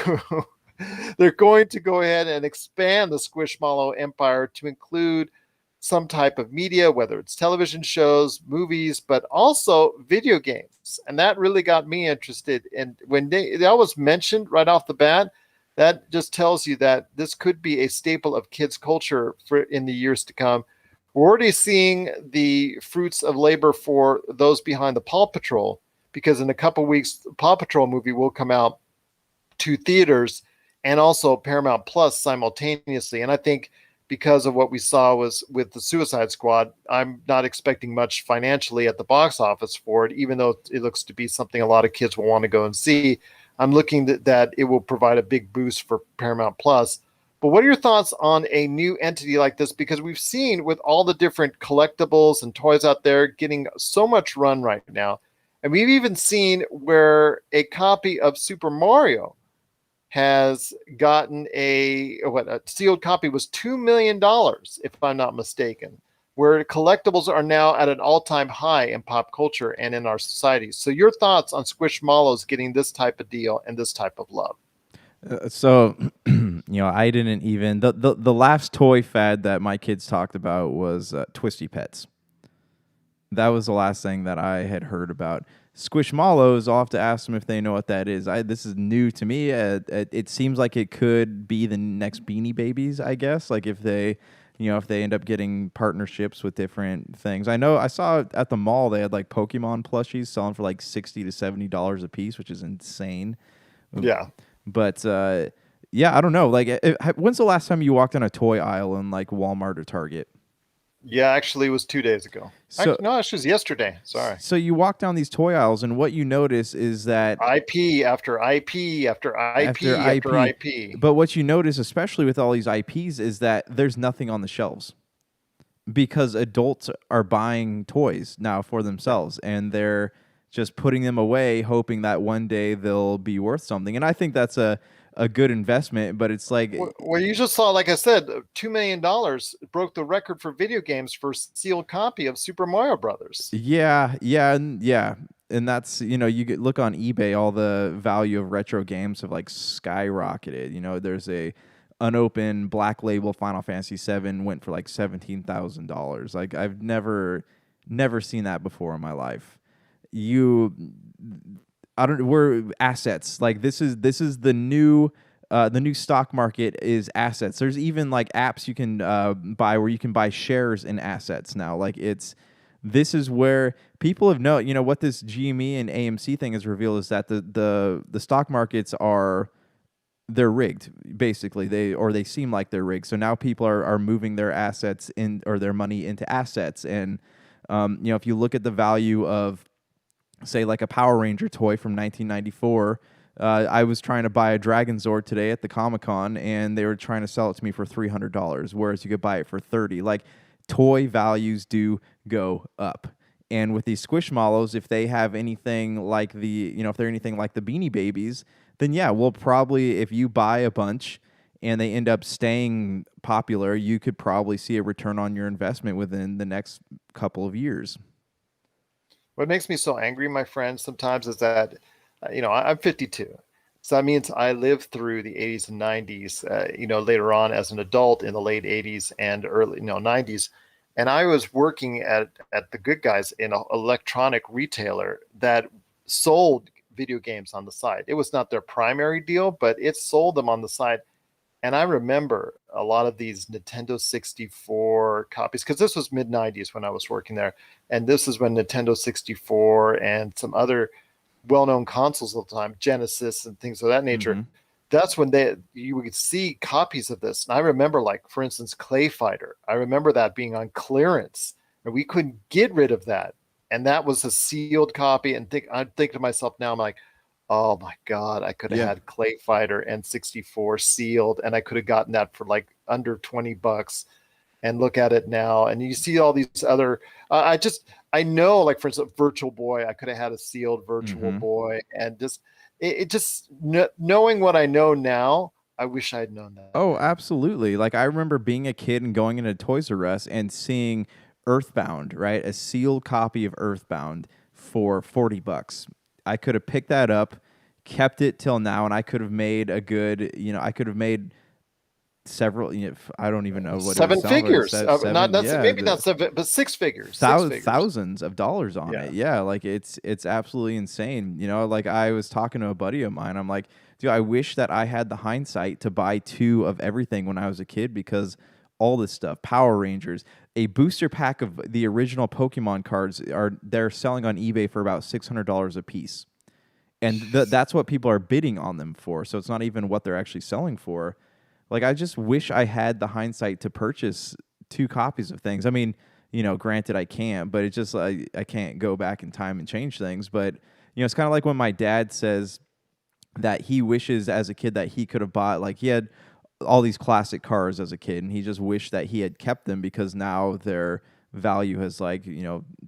they're going to go ahead and expand the Squishmallow empire to include some type of media, whether it's television shows, movies, but also video games. And that really got me interested. And when that was mentioned right off the bat, that just tells you that this could be a staple of kids' culture for in the years to come. We're already seeing the fruits of labor for those behind the Paw Patrol, because in a couple weeks, the Paw Patrol movie will come out to theaters and also Paramount Plus simultaneously. And I think because of what we saw was with the Suicide Squad, I'm not expecting much financially at the box office for it, even though it looks to be something a lot of kids will want to go and see. I'm looking that it will provide a big boost for Paramount Plus. But what are your thoughts on a new entity like this? Because we've seen with all the different collectibles and toys out there getting so much run right now. And we've even seen where a copy of Super Mario has gotten a sealed copy was $2 million, if I'm not mistaken, where collectibles are now at an all-time high in pop culture and in our society. So your thoughts on Squishmallows getting this type of deal and this type of love? So, I didn't even the last toy fad that my kids talked about was Twisty Pets. That was the last thing that I had heard about. Squishmallows, I'll have to ask them if they know what that is. This is new to me. It seems like it could be the next Beanie Babies, I guess. Like if they end up getting partnerships with different things. I know I saw at the mall they had like Pokemon plushies selling for like $60 to $70 a piece, which is insane. Yeah. But yeah, I don't know. Like, when's the last time you walked on a toy aisle in like Walmart or Target? Yeah, actually, it was 2 days ago. So, No, actually, it was yesterday. Sorry. so you walk down these toy aisles, and what you notice is that IP after IP after IP after after IP, IP. but what you notice, especially with all these IPs, is that there's nothing on the shelves because adults are buying toys now for themselves, and they're just putting them away, hoping that one day they'll be worth something. And I think that's a good investment, but it's like, Well, you just saw, like I said, $2 million broke the record for video games for sealed copy of Super Mario Brothers. yeah. And that's, look on eBay, all the value of retro games have like skyrocketed. There's a unopened black label Final Fantasy VII went for like $17,000. Like I've never seen that before in my life. We're assets. Like this is the new the new stock market is assets. There's even like apps you can buy where you can buy shares in assets now. Like this is where people have known, what this GME and AMC thing has revealed is that the stock markets they're rigged, basically. They seem like they're rigged. So now people are moving their assets in, or their money into assets. And if you look at the value of, say, like a Power Ranger toy from 1994. I was trying to buy a Dragon Zord today at the Comic-Con, and they were trying to sell it to me for $300, whereas you could buy it for $30. Like, toy values do go up. And with these Squishmallows, if they have anything like if they're anything like the Beanie Babies, then yeah, we'll probably, if you buy a bunch and they end up staying popular, you could probably see a return on your investment within the next couple of years. What makes me so angry, my friend, sometimes is that, I'm 52. So that means I lived through the 80s and 90s, later on as an adult in the late 80s and early, 90s. And I was working at the Good Guys in an electronic retailer that sold video games on the side. It was not their primary deal, but it sold them on the side. And I remember a lot of these Nintendo 64 copies, because this was mid 90s when I was working there. And this is when Nintendo 64 and some other well-known consoles at the time, Genesis and things of that nature. Mm-hmm. That's when you would see copies of this. And I remember, like, for instance, Clay Fighter. I remember that being on clearance, and we couldn't get rid of that. And that was a sealed copy. And I think to myself now, I'm like, oh my God, I could have had Clay Fighter and 64 sealed, and I could have gotten that for like under $20. And look at it now, and you see all these other. I know, like, for instance, Virtual Boy. I could have had a sealed Virtual Boy, and knowing what I know now, I wish I'd known that. Oh, absolutely. Like, I remember being a kid and going into Toys R Us and seeing Earthbound, right? A sealed copy of Earthbound for $40. I could have picked that up, kept it till now, and I could have made a good, I could have made several, I don't even know what seven figures, maybe not seven, but six figures, thousands of dollars on it. Yeah, like it's absolutely insane. Like, I was talking to a buddy of mine. I'm like, dude, I wish that I had the hindsight to buy 2 of everything when I was a kid, because all this stuff, Power Rangers, a booster pack of the original Pokemon cards, they're selling on eBay for about $600 a piece. And that's what people are bidding on them for. So it's not even what they're actually selling for. Like, I just wish I had the hindsight to purchase 2 copies of things. I mean, granted I can't, but it's just I can't go back in time and change things. But, it's kind of like when my dad says that he wishes as a kid that he could have bought, like, he had all these classic cars as a kid, and he just wished that he had kept them because now their value has, like,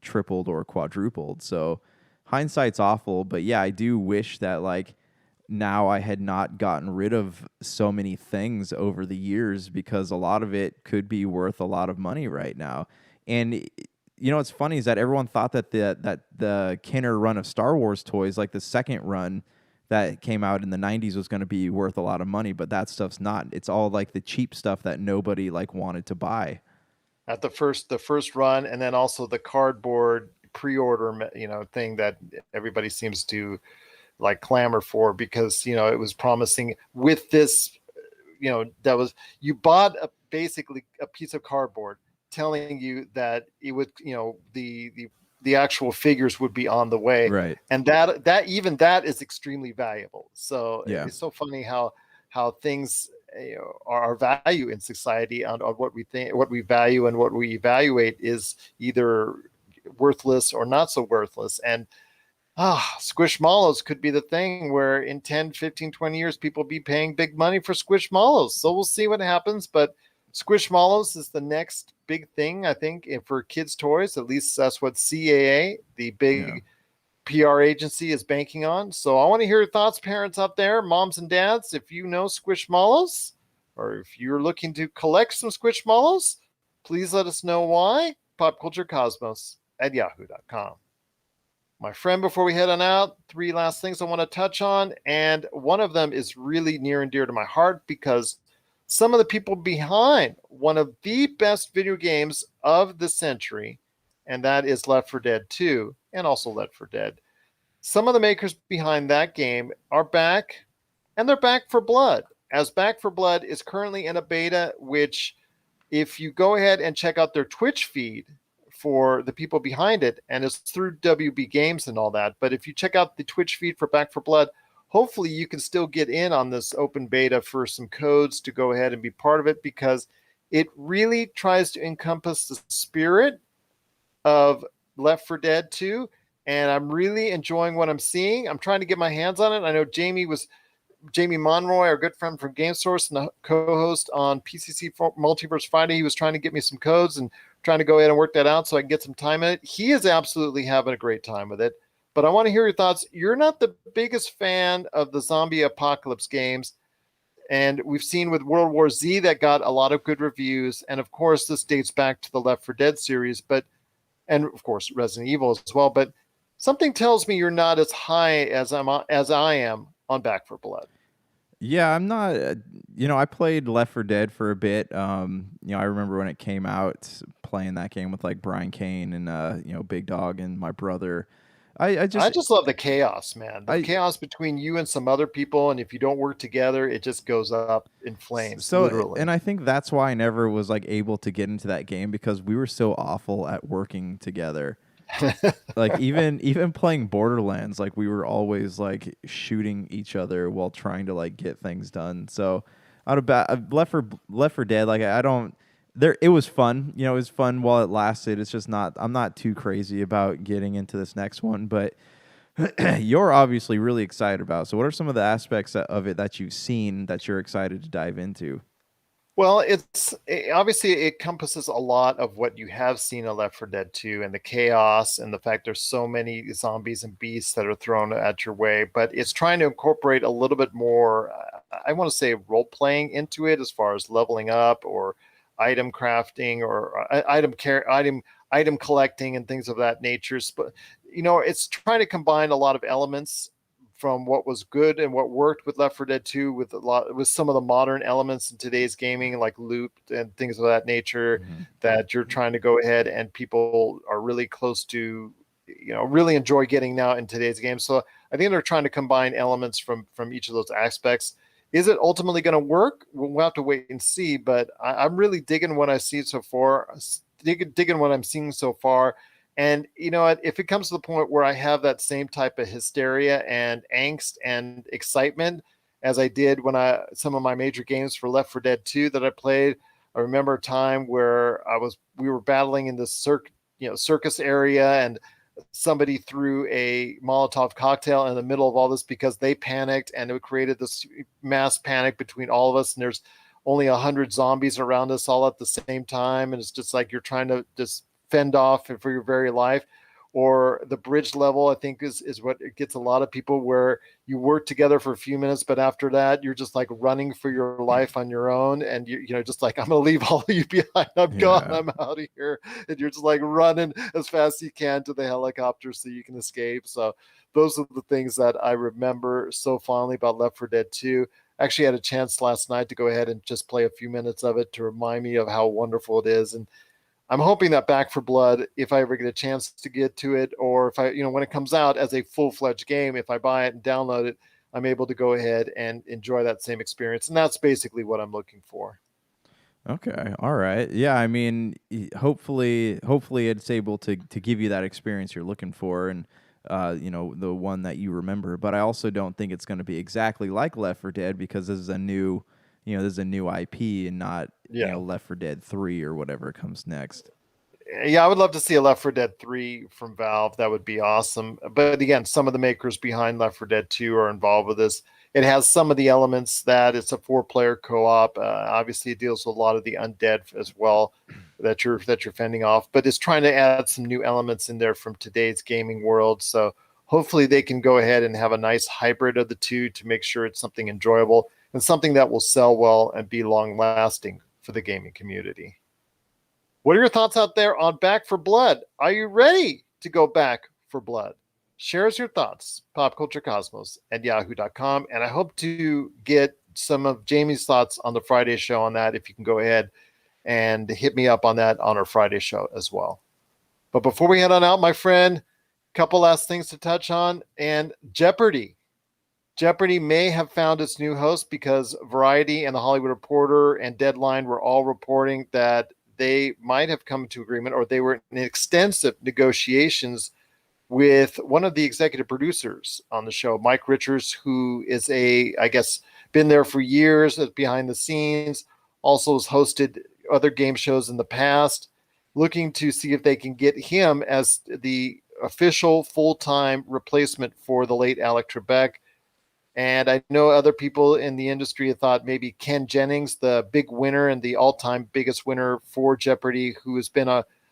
tripled or quadrupled. So hindsight's awful, but yeah, I do wish that, like, now I had not gotten rid of so many things over the years, because a lot of it could be worth a lot of money right now. And what's funny is that everyone thought that the Kenner run of Star Wars toys, like the second run that came out in the 90s, was going to be worth a lot of money, but that stuff's not. It's all like the cheap stuff that nobody like wanted to buy. At the first run, and then also the cardboard pre-order, thing that everybody seems to like clamor for, because it was promising with this, that was, you bought basically a piece of cardboard telling you that it would, the actual figures would be on the way, right? And that is extremely valuable. So yeah, it's so funny how things are our value in society on what we think, what we value, and what we evaluate is either worthless or not so worthless. And Squishmallows could be the thing where in 10, 15, 20 years, people will be paying big money for Squishmallows. So we'll see what happens. But Squishmallows is the next big thing, I think, for kids' toys. At least that's what CAA, the big PR agency, is banking on. So I want to hear your thoughts, parents out there, moms and dads. If you know Squishmallows, or if you're looking to collect some Squishmallows, please let us know why. popculturecosmos@yahoo.com. My friend, before we head on out, 3 last things I want to touch on. And one of them is really near and dear to my heart, because some of the people behind one of the best video games of the century, and that is Left 4 Dead 2, and also Left 4 Dead. Some of the makers behind that game are back, and they're back for blood. as Back for Blood is currently in a beta, which if you go ahead and check out their Twitch feed for the people behind it, and it's through WB Games and all that, but if you check out the Twitch feed for Back for Blood, hopefully you can still get in on this open beta for some codes to go ahead and be part of it, because it really tries to encompass the spirit of Left 4 Dead 2, and I'm really enjoying what I'm seeing. I'm trying to get my hands on it. I know Jamie Monroy, our good friend from Game Source and the co-host on PCC Multiverse Friday, he was trying to get me some codes and trying to go ahead and work that out so I can get some time in it. He is absolutely having a great time with it. But I want to hear your thoughts. You're not the biggest fan of the zombie apocalypse games, and we've seen with World War Z that got a lot of good reviews. And of course, this dates back to the Left 4 Dead series, and of course Resident Evil as well. But something tells me you're not as high as I am on Back for Blood. Yeah, I'm not. I played Left 4 Dead for a bit. I remember when it came out, playing that game with like Brian Kane and Big Dog and my brother. I just love the chaos, man. The chaos between you and some other people, and if you don't work together, it just goes up in flames, literally. And I think that's why I never was like able to get into that game, because we were so awful at working together. Like even playing Borderlands, like we were always like shooting each other while trying to like get things done. So out of Left 4 Dead, like I don't there. It was fun, it was fun while it lasted. It's just not. I'm not too crazy about getting into this next one, but you're obviously really excited about. So what are some of the aspects of it that you've seen that you're excited to dive into? Well, obviously it encompasses a lot of what you have seen in Left 4 Dead 2, and the chaos and the fact there's so many zombies and beasts that are thrown at your way. But it's trying to incorporate a little bit more, I want to say, role playing into it, as far as leveling up or item crafting or item collecting and things of that nature. But it's trying to combine a lot of elements from what was good and what worked with Left 4 Dead 2 with some of the modern elements in today's gaming, like loot and things of that nature, that you're trying to go ahead and people are really close to, really enjoy getting now in today's game. So I think they're trying to combine elements from each of those aspects. Is it ultimately going to work? We'll have to wait and see, but I'm really digging what I see so far, digging what I'm seeing so far. And if it comes to the point where I have that same type of hysteria and angst and excitement as I did when some of my major games for Left 4 Dead 2 that I played, I remember a time where we were battling in this circus area, and somebody threw a Molotov cocktail in the middle of all this because they panicked, and it created this mass panic between all of us. And there's only 100 zombies around us all at the same time, and it's just like you're trying to just fend off for your very life. Or the bridge level, I think is what it gets a lot of people, where you work together for a few minutes, but after that you're just like running for your life on your own, and just like, I'm gonna leave all of you behind, I'm gone, I'm out of here, and you're just like running as fast as you can to the helicopter so you can escape. So those are the things that I remember so fondly about Left 4 Dead 2. Actually had a chance last night to go ahead and just play a few minutes of it to remind me of how wonderful it is. And I'm hoping that Back for Blood, if I ever get a chance to get to it, or if I, when it comes out as a full-fledged game, if I buy it and download it, I'm able to go ahead and enjoy that same experience. And that's basically what I'm looking for. Okay. All right. Yeah. I mean, hopefully it's able to give you that experience you're looking for, and the one that you remember. But I also don't think it's going to be exactly like Left 4 Dead, because this is a new IP, and not Left 4 Dead 3 or whatever comes next. Yeah, I would love to see a Left 4 Dead 3 from Valve. That would be awesome. But again, some of the makers behind Left 4 Dead 2 are involved with this. It has some of the elements that it's a 4-player co-op. Obviously, it deals with a lot of the undead as well that you're fending off. But it's trying to add some new elements in there from today's gaming world. So hopefully they can go ahead and have a nice hybrid of the two to make sure it's something enjoyable and something that will sell well and be long-lasting for the gaming community. What are your thoughts out there on Back for Blood? Are you ready to go back for blood? Share us your thoughts, popculturecosmos@yahoo.com. And I hope to get some of Jamie's thoughts on the Friday show on that, if you can go ahead and hit me up on that on our Friday show as well. But before we head on out, my friend, couple last things to touch on. And Jeopardy. Jeopardy may have found its new host because Variety and the Hollywood Reporter and Deadline were all reporting that they might have come to agreement, or they were in extensive negotiations with one of the executive producers on the show, Mike Richards, who is I guess, been there for years behind the scenes, also has hosted other game shows in the past, looking to see if they can get him as the official full-time replacement for the late Alec Trebek. And I know other people in the industry have thought maybe Ken Jennings, the big winner and the all-time biggest winner for Jeopardy, who has been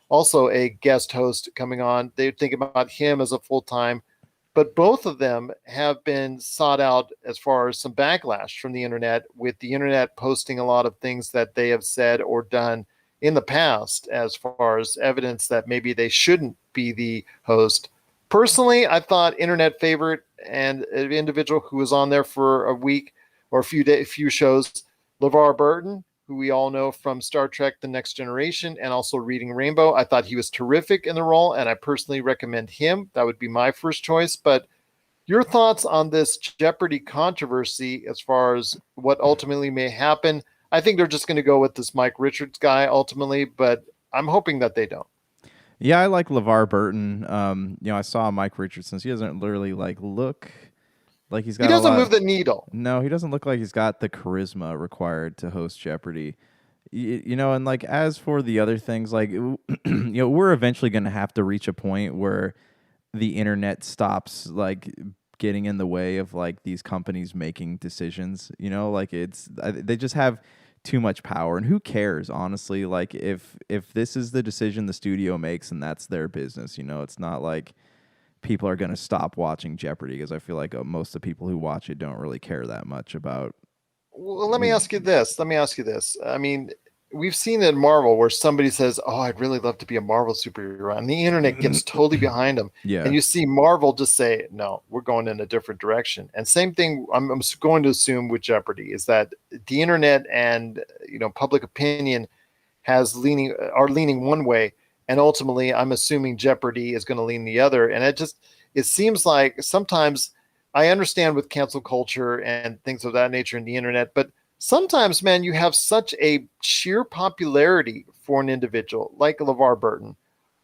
also a guest host coming on. They think about him as a full-time, but both of them have been sought out as far as some backlash from the internet, with the internet posting a lot of things that they have said or done in the past as far as evidence that maybe they shouldn't be the host. Personally, I thought internet favorite and an individual who was on there for a week or a few shows, LeVar Burton, who we all know from Star Trek The Next Generation and also Reading Rainbow. I thought he was terrific in the role, and I personally recommend him. That would be my first choice. But your thoughts on this Jeopardy controversy as far as what ultimately may happen? I think they're just going to go with this Mike Richards guy ultimately, but I'm hoping that they don't. Yeah, I like LeVar Burton. I saw Mike Richardson. He doesn't literally look like he's got He a doesn't lot. move the needle. No, he doesn't look like he's got the charisma required to host Jeopardy. And as for the other things, we're eventually going to have to reach a point where the internet stops getting in the way of these companies making decisions. They just have too much power, and who cares, honestly? If this is the decision the studio makes and that's their business, it's not like people are going to stop watching Jeopardy, because I feel like most of the people who watch it don't really care that much about. Well, let me ask you this. I mean, we've seen it in Marvel where somebody says, "Oh, I'd really love to be a Marvel superhero," and the internet gets totally behind them. Yeah. And you see Marvel just say, "No, we're going in a different direction." And same thing, I'm going to assume with Jeopardy is that the internet and public opinion are leaning one way, and ultimately, I'm assuming Jeopardy is going to lean the other. And it seems like sometimes I understand with cancel culture and things of that nature in the internet, but sometimes, man, you have such a sheer popularity for an individual like LeVar Burton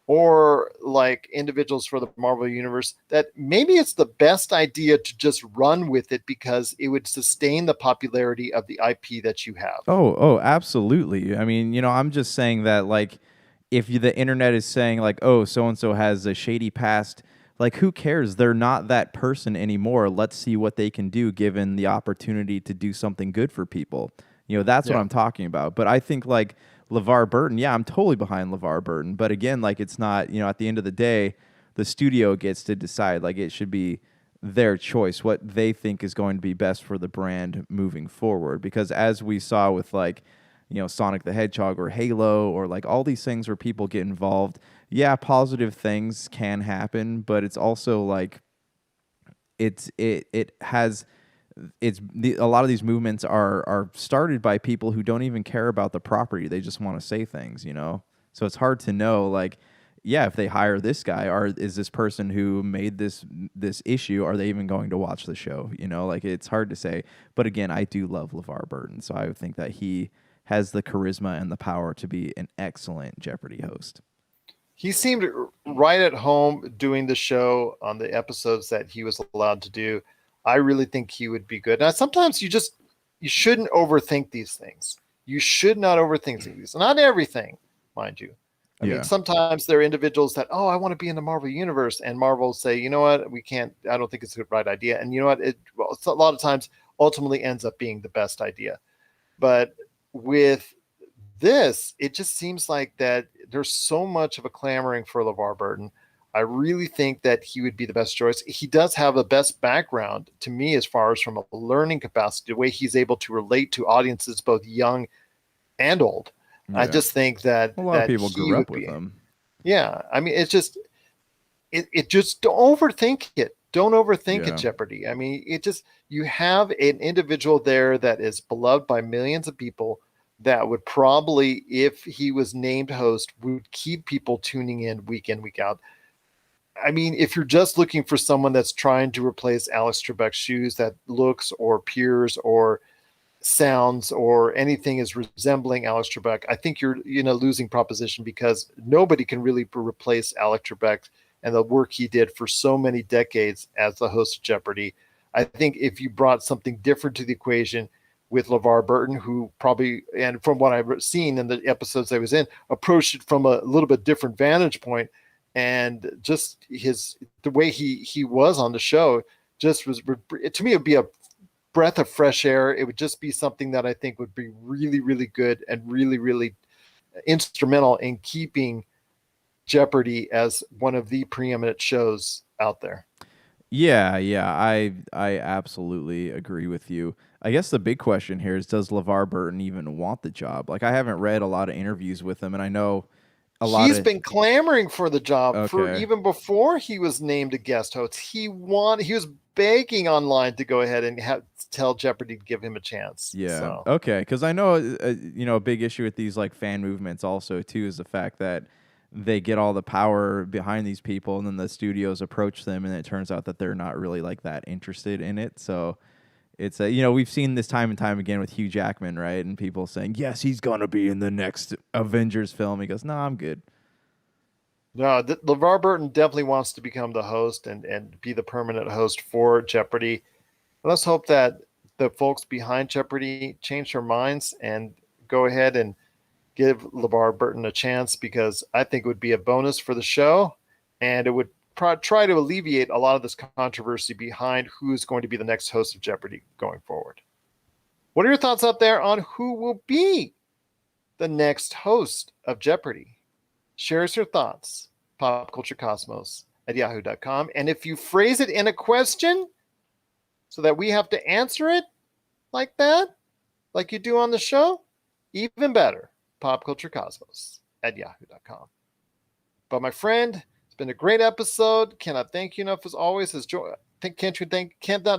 or like individuals for the Marvel Universe that maybe it's the best idea to just run with it because it would sustain the popularity of the IP that you have. Oh, absolutely. I mean, I'm just saying that if the internet is saying oh, so and so has a shady past, who cares? They're not that person anymore. Let's see what they can do given the opportunity to do something good for people. That's what I'm talking about. But I think LeVar Burton, yeah, I'm totally behind LeVar Burton. But again, it's not, at the end of the day, the studio gets to decide. It should be their choice, what they think is going to be best for the brand moving forward. Because as we saw with Sonic the Hedgehog or Halo or all these things where people get involved, yeah, positive things can happen, but it's also a lot of these movements are started by people who don't even care about the property. They just want to say things, So it's hard to know yeah, if they hire this guy, is this person who made this issue, are they even going to watch the show? It's hard to say. But again, I do love LeVar Burton, so I would think that he has the charisma and the power to be an excellent Jeopardy host. He seemed right at home doing the show on the episodes that he was allowed to do. I really think he would be good. Now, sometimes you shouldn't overthink these things. You should not overthink these. Not everything, mind you. I mean, sometimes there are individuals that, oh, I want to be in the Marvel universe, and Marvel say, you know what, we can't. I don't think it's the right idea. And you know what, a lot of times ultimately ends up being the best idea. But with this, it just seems like that there's so much of a clamoring for LeVar Burton. I really think that he would be the best choice. He does have the best background to me as far as from a learning capacity, the way he's able to relate to audiences both young and old. Yeah. I just think that a lot of people grew up with him. Yeah, I mean, it's just it just don't overthink it. Don't overthink it, Jeopardy. I mean, you have an individual there that is beloved by millions of people that would probably, if he was named host, would keep people tuning in, week out. I mean, if you're just looking for someone that's trying to replace Alex Trebek's shoes, that looks or appears or sounds or anything is resembling Alex Trebek, I think you're in a losing proposition, because nobody can really replace Alex Trebek and the work he did for so many decades as the host of Jeopardy. I think if you brought something different to the equation with LeVar Burton, who probably, and from what I've seen in the episodes I was in, approached it from a little bit different vantage point, and just the way he was on the show just was, to me, it would be a breath of fresh air. It would just be something that I think would be really, really good and really, really instrumental in keeping Jeopardy as one of the preeminent shows out there. Yeah, yeah, I absolutely agree with you. I guess the big question here is, does LeVar Burton even want the job? Like, I haven't read a lot of interviews with him, and I know a lot He's of been clamoring for the job for okay. even before he was named a guest host. He was begging online to go ahead and tell Jeopardy to give him a chance. Yeah. So Okay. Because I know, a big issue with these like fan movements also too is the fact that they get all the power behind these people, and then the studios approach them, and it turns out that they're not really like that interested in it. So it's we've seen this time and time again with Hugh Jackman, right? And people saying, yes, he's gonna be in the next Avengers film. He goes, no, I'm good. no, LeVar Burton definitely wants to become the host and be the permanent host for Jeopardy. Let's hope that the folks behind Jeopardy change their minds and go ahead and give LeVar Burton a chance, because I think it would be a bonus for the show, and it would try to alleviate a lot of this controversy behind who is going to be the next host of Jeopardy going forward. What are your thoughts out there on who will be the next host of Jeopardy? Share us your thoughts, popculturecosmos at yahoo.com. And if you phrase it in a question so that we have to answer it like that, like you do on the show, even better, popculturecosmos at yahoo.com. But my friend, it's been a great episode. Cannot thank you enough as always. Cannot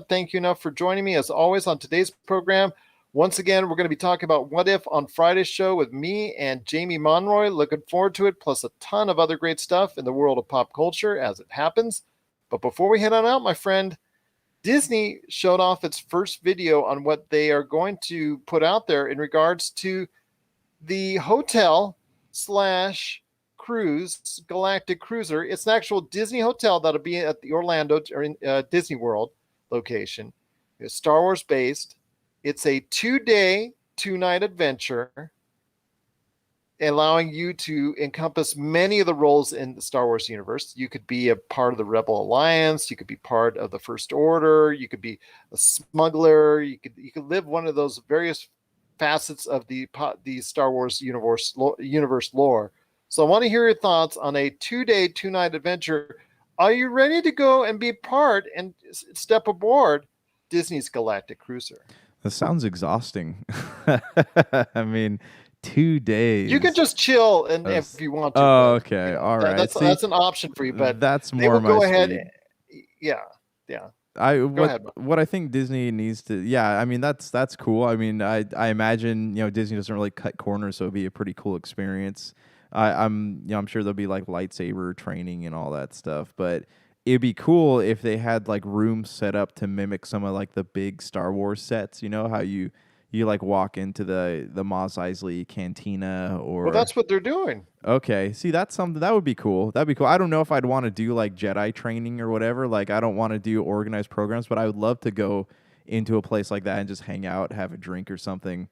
thank you enough for joining me as always on today's program. Once again, we're going to be talking about What If on Friday's show with me and Jamie Monroy. Looking forward to it, plus a ton of other great stuff in the world of pop culture as it happens. But before we head on out, my friend, Disney showed off its first video on what they are going to put out there in regards to the hotel / cruise, Galactic Cruiser. It's an actual Disney hotel that'll be at the Orlando or in Disney World location. It's Star Wars based. It's a 2-day, 2-night adventure, allowing you to encompass many of the roles in the Star Wars universe. You could be a part of the Rebel Alliance. You could be part of the First Order. You could be a smuggler. You could live one of those various facets of the Star Wars universe lore. So I want to hear your thoughts on a 2-day, 2-night adventure. Are you ready to go and be part and step aboard Disney's Galactic Cruiser? That sounds exhausting. I mean, 2 days. You can just chill and if you want to. Oh, okay. All right. That's an option for you, but that's they more will my go speed. ahead. Yeah. What I think Disney needs to, yeah, I mean that's cool. I mean, I imagine Disney doesn't really cut corners, so it'd be a pretty cool experience. I'm sure there'll be like lightsaber training and all that stuff, but it'd be cool if they had like rooms set up to mimic some of like the big Star Wars sets. You know how you like walk into the Mos Eisley Cantina or. Well, that's what they're doing. Okay, see that's something that would be cool. That'd be cool. I don't know if I'd want to do like Jedi training or whatever. Like I don't want to do organized programs, but I would love to go into a place like that and just hang out, have a drink or something.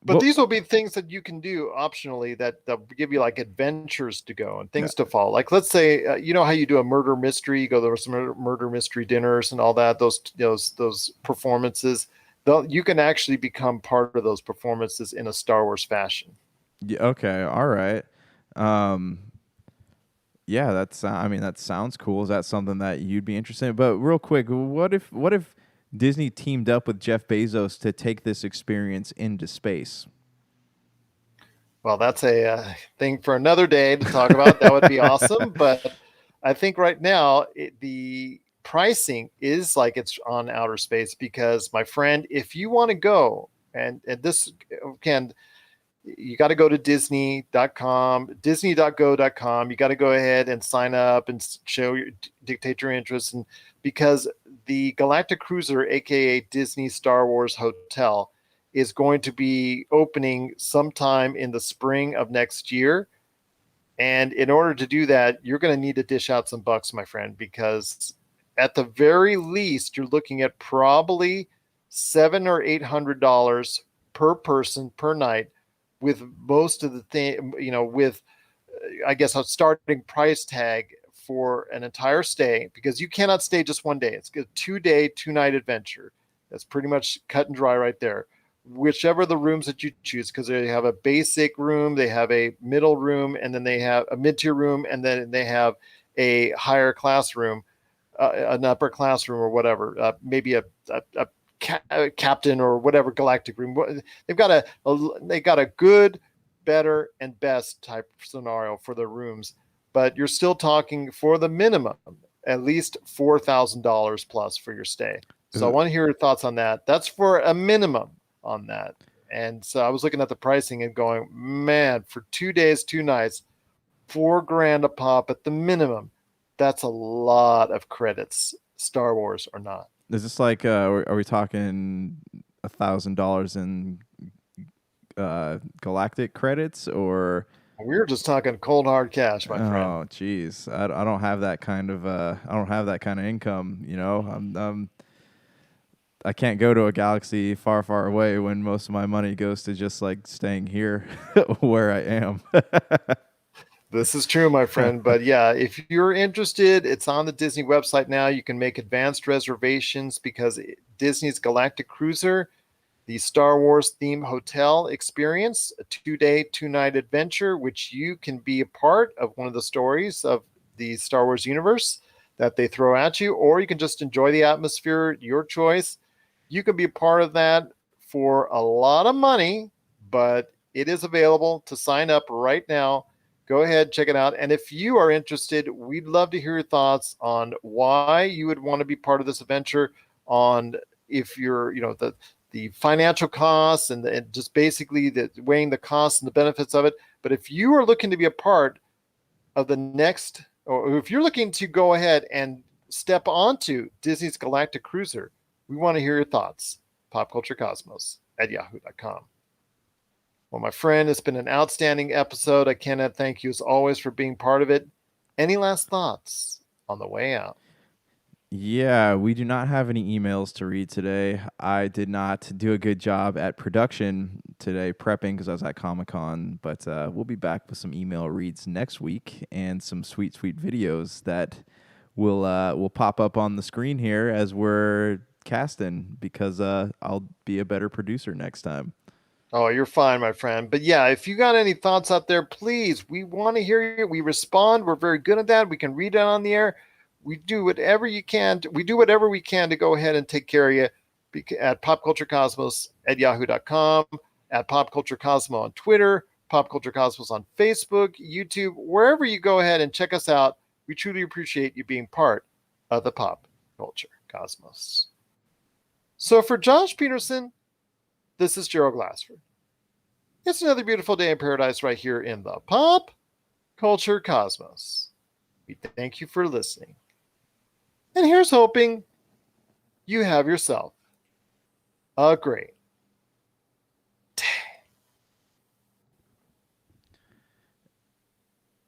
But these will be things that you can do optionally that give you like adventures to go and things to follow. Like let's say, you know how you do a murder mystery, you go to some murder mystery dinners and all that, those performances. You can actually become part of those performances in a Star Wars fashion. Yeah, okay, all right. Yeah, that sounds cool. Is that something that you'd be interested in? But real quick, what if Disney teamed up with Jeff Bezos to take this experience into space? Well, that's a thing for another day to talk about. That would be awesome. But I think right now the pricing is like it's on outer space, because my friend, if you want to go and this can, you got to go to disney.com, disney.go.com. You got to go ahead and sign up and dictate your interest. And because the Galactic Cruiser, aka Disney Star Wars Hotel, is going to be opening sometime in the spring of next year. And in order to do that, you're going to need to dish out some bucks, my friend, because at the very least, you're looking at probably $700 or $800 per person per night, with most of the thing, with I guess a starting price tag for an entire stay, because you cannot stay just one day. It's a 2-day, 2-night adventure. That's pretty much cut and dry right there. Whichever the rooms that you choose, because they have a basic room, they have a middle room, and then they have a mid-tier room, and then they have a higher class room, an upper class room or whatever, maybe a captain or whatever galactic room. They've got a good, better, and best type scenario for the rooms, but you're still talking for the minimum at least $4,000 plus for your stay. So I want to hear your thoughts on that. That's for a minimum on that. And so I was looking at the pricing and going, man, for 2 days, 2 nights, $4,000 a pop at the minimum. That's a lot of credits, Star Wars or not. Is this like, are we talking $1,000 in galactic credits, or? We were just talking cold hard cash, my friend. Oh, geez, I don't have that kind of income. I can't go to a galaxy far, far away when most of my money goes to just like staying here where I am. This is true, my friend. But yeah, if you're interested, it's on the Disney website now. You can make advanced reservations because Disney's Galactic Cruiser, the Star Wars themed hotel experience, a 2-day, 2-night adventure, which you can be a part of one of the stories of the Star Wars universe that they throw at you, or you can just enjoy the atmosphere, your choice. You can be a part of that for a lot of money, but it is available to sign up right now. Go ahead, check it out. And if you are interested, we'd love to hear your thoughts on why you would want to be part of this adventure, on if you're, the financial costs and just basically weighing the costs and the benefits of it. But if you are looking to be a part of the next, or if you're looking to go ahead and step onto Disney's Galactic Cruiser, we want to hear your thoughts. popculturecosmos@yahoo.com. Well, my friend, it's been an outstanding episode. I cannot thank you as always for being part of it. Any last thoughts on the way out? Yeah, we do not have any emails to read today. I did not do a good job at production today, prepping, because I was at Comic-Con. But we'll be back with some email reads next week and some sweet, sweet videos that will pop up on the screen here as we're casting, because I'll be a better producer next time. Oh, you're fine, my friend. But yeah, if you got any thoughts out there, please, we want to hear you. We respond. We're very good at that. We can read it on the air. We do whatever you can. We do whatever we can to go ahead and take care of you at popculturecosmos@yahoo.com, at popculturecosmos on Twitter, popculturecosmos on Facebook, YouTube, wherever you go ahead and check us out. We truly appreciate you being part of the Pop Culture Cosmos. So for Josh Peterson, this is Gerald Glassford. It's another beautiful day in paradise right here in the Pop Culture Cosmos. We thank you for listening. And here's hoping you have yourself a great day.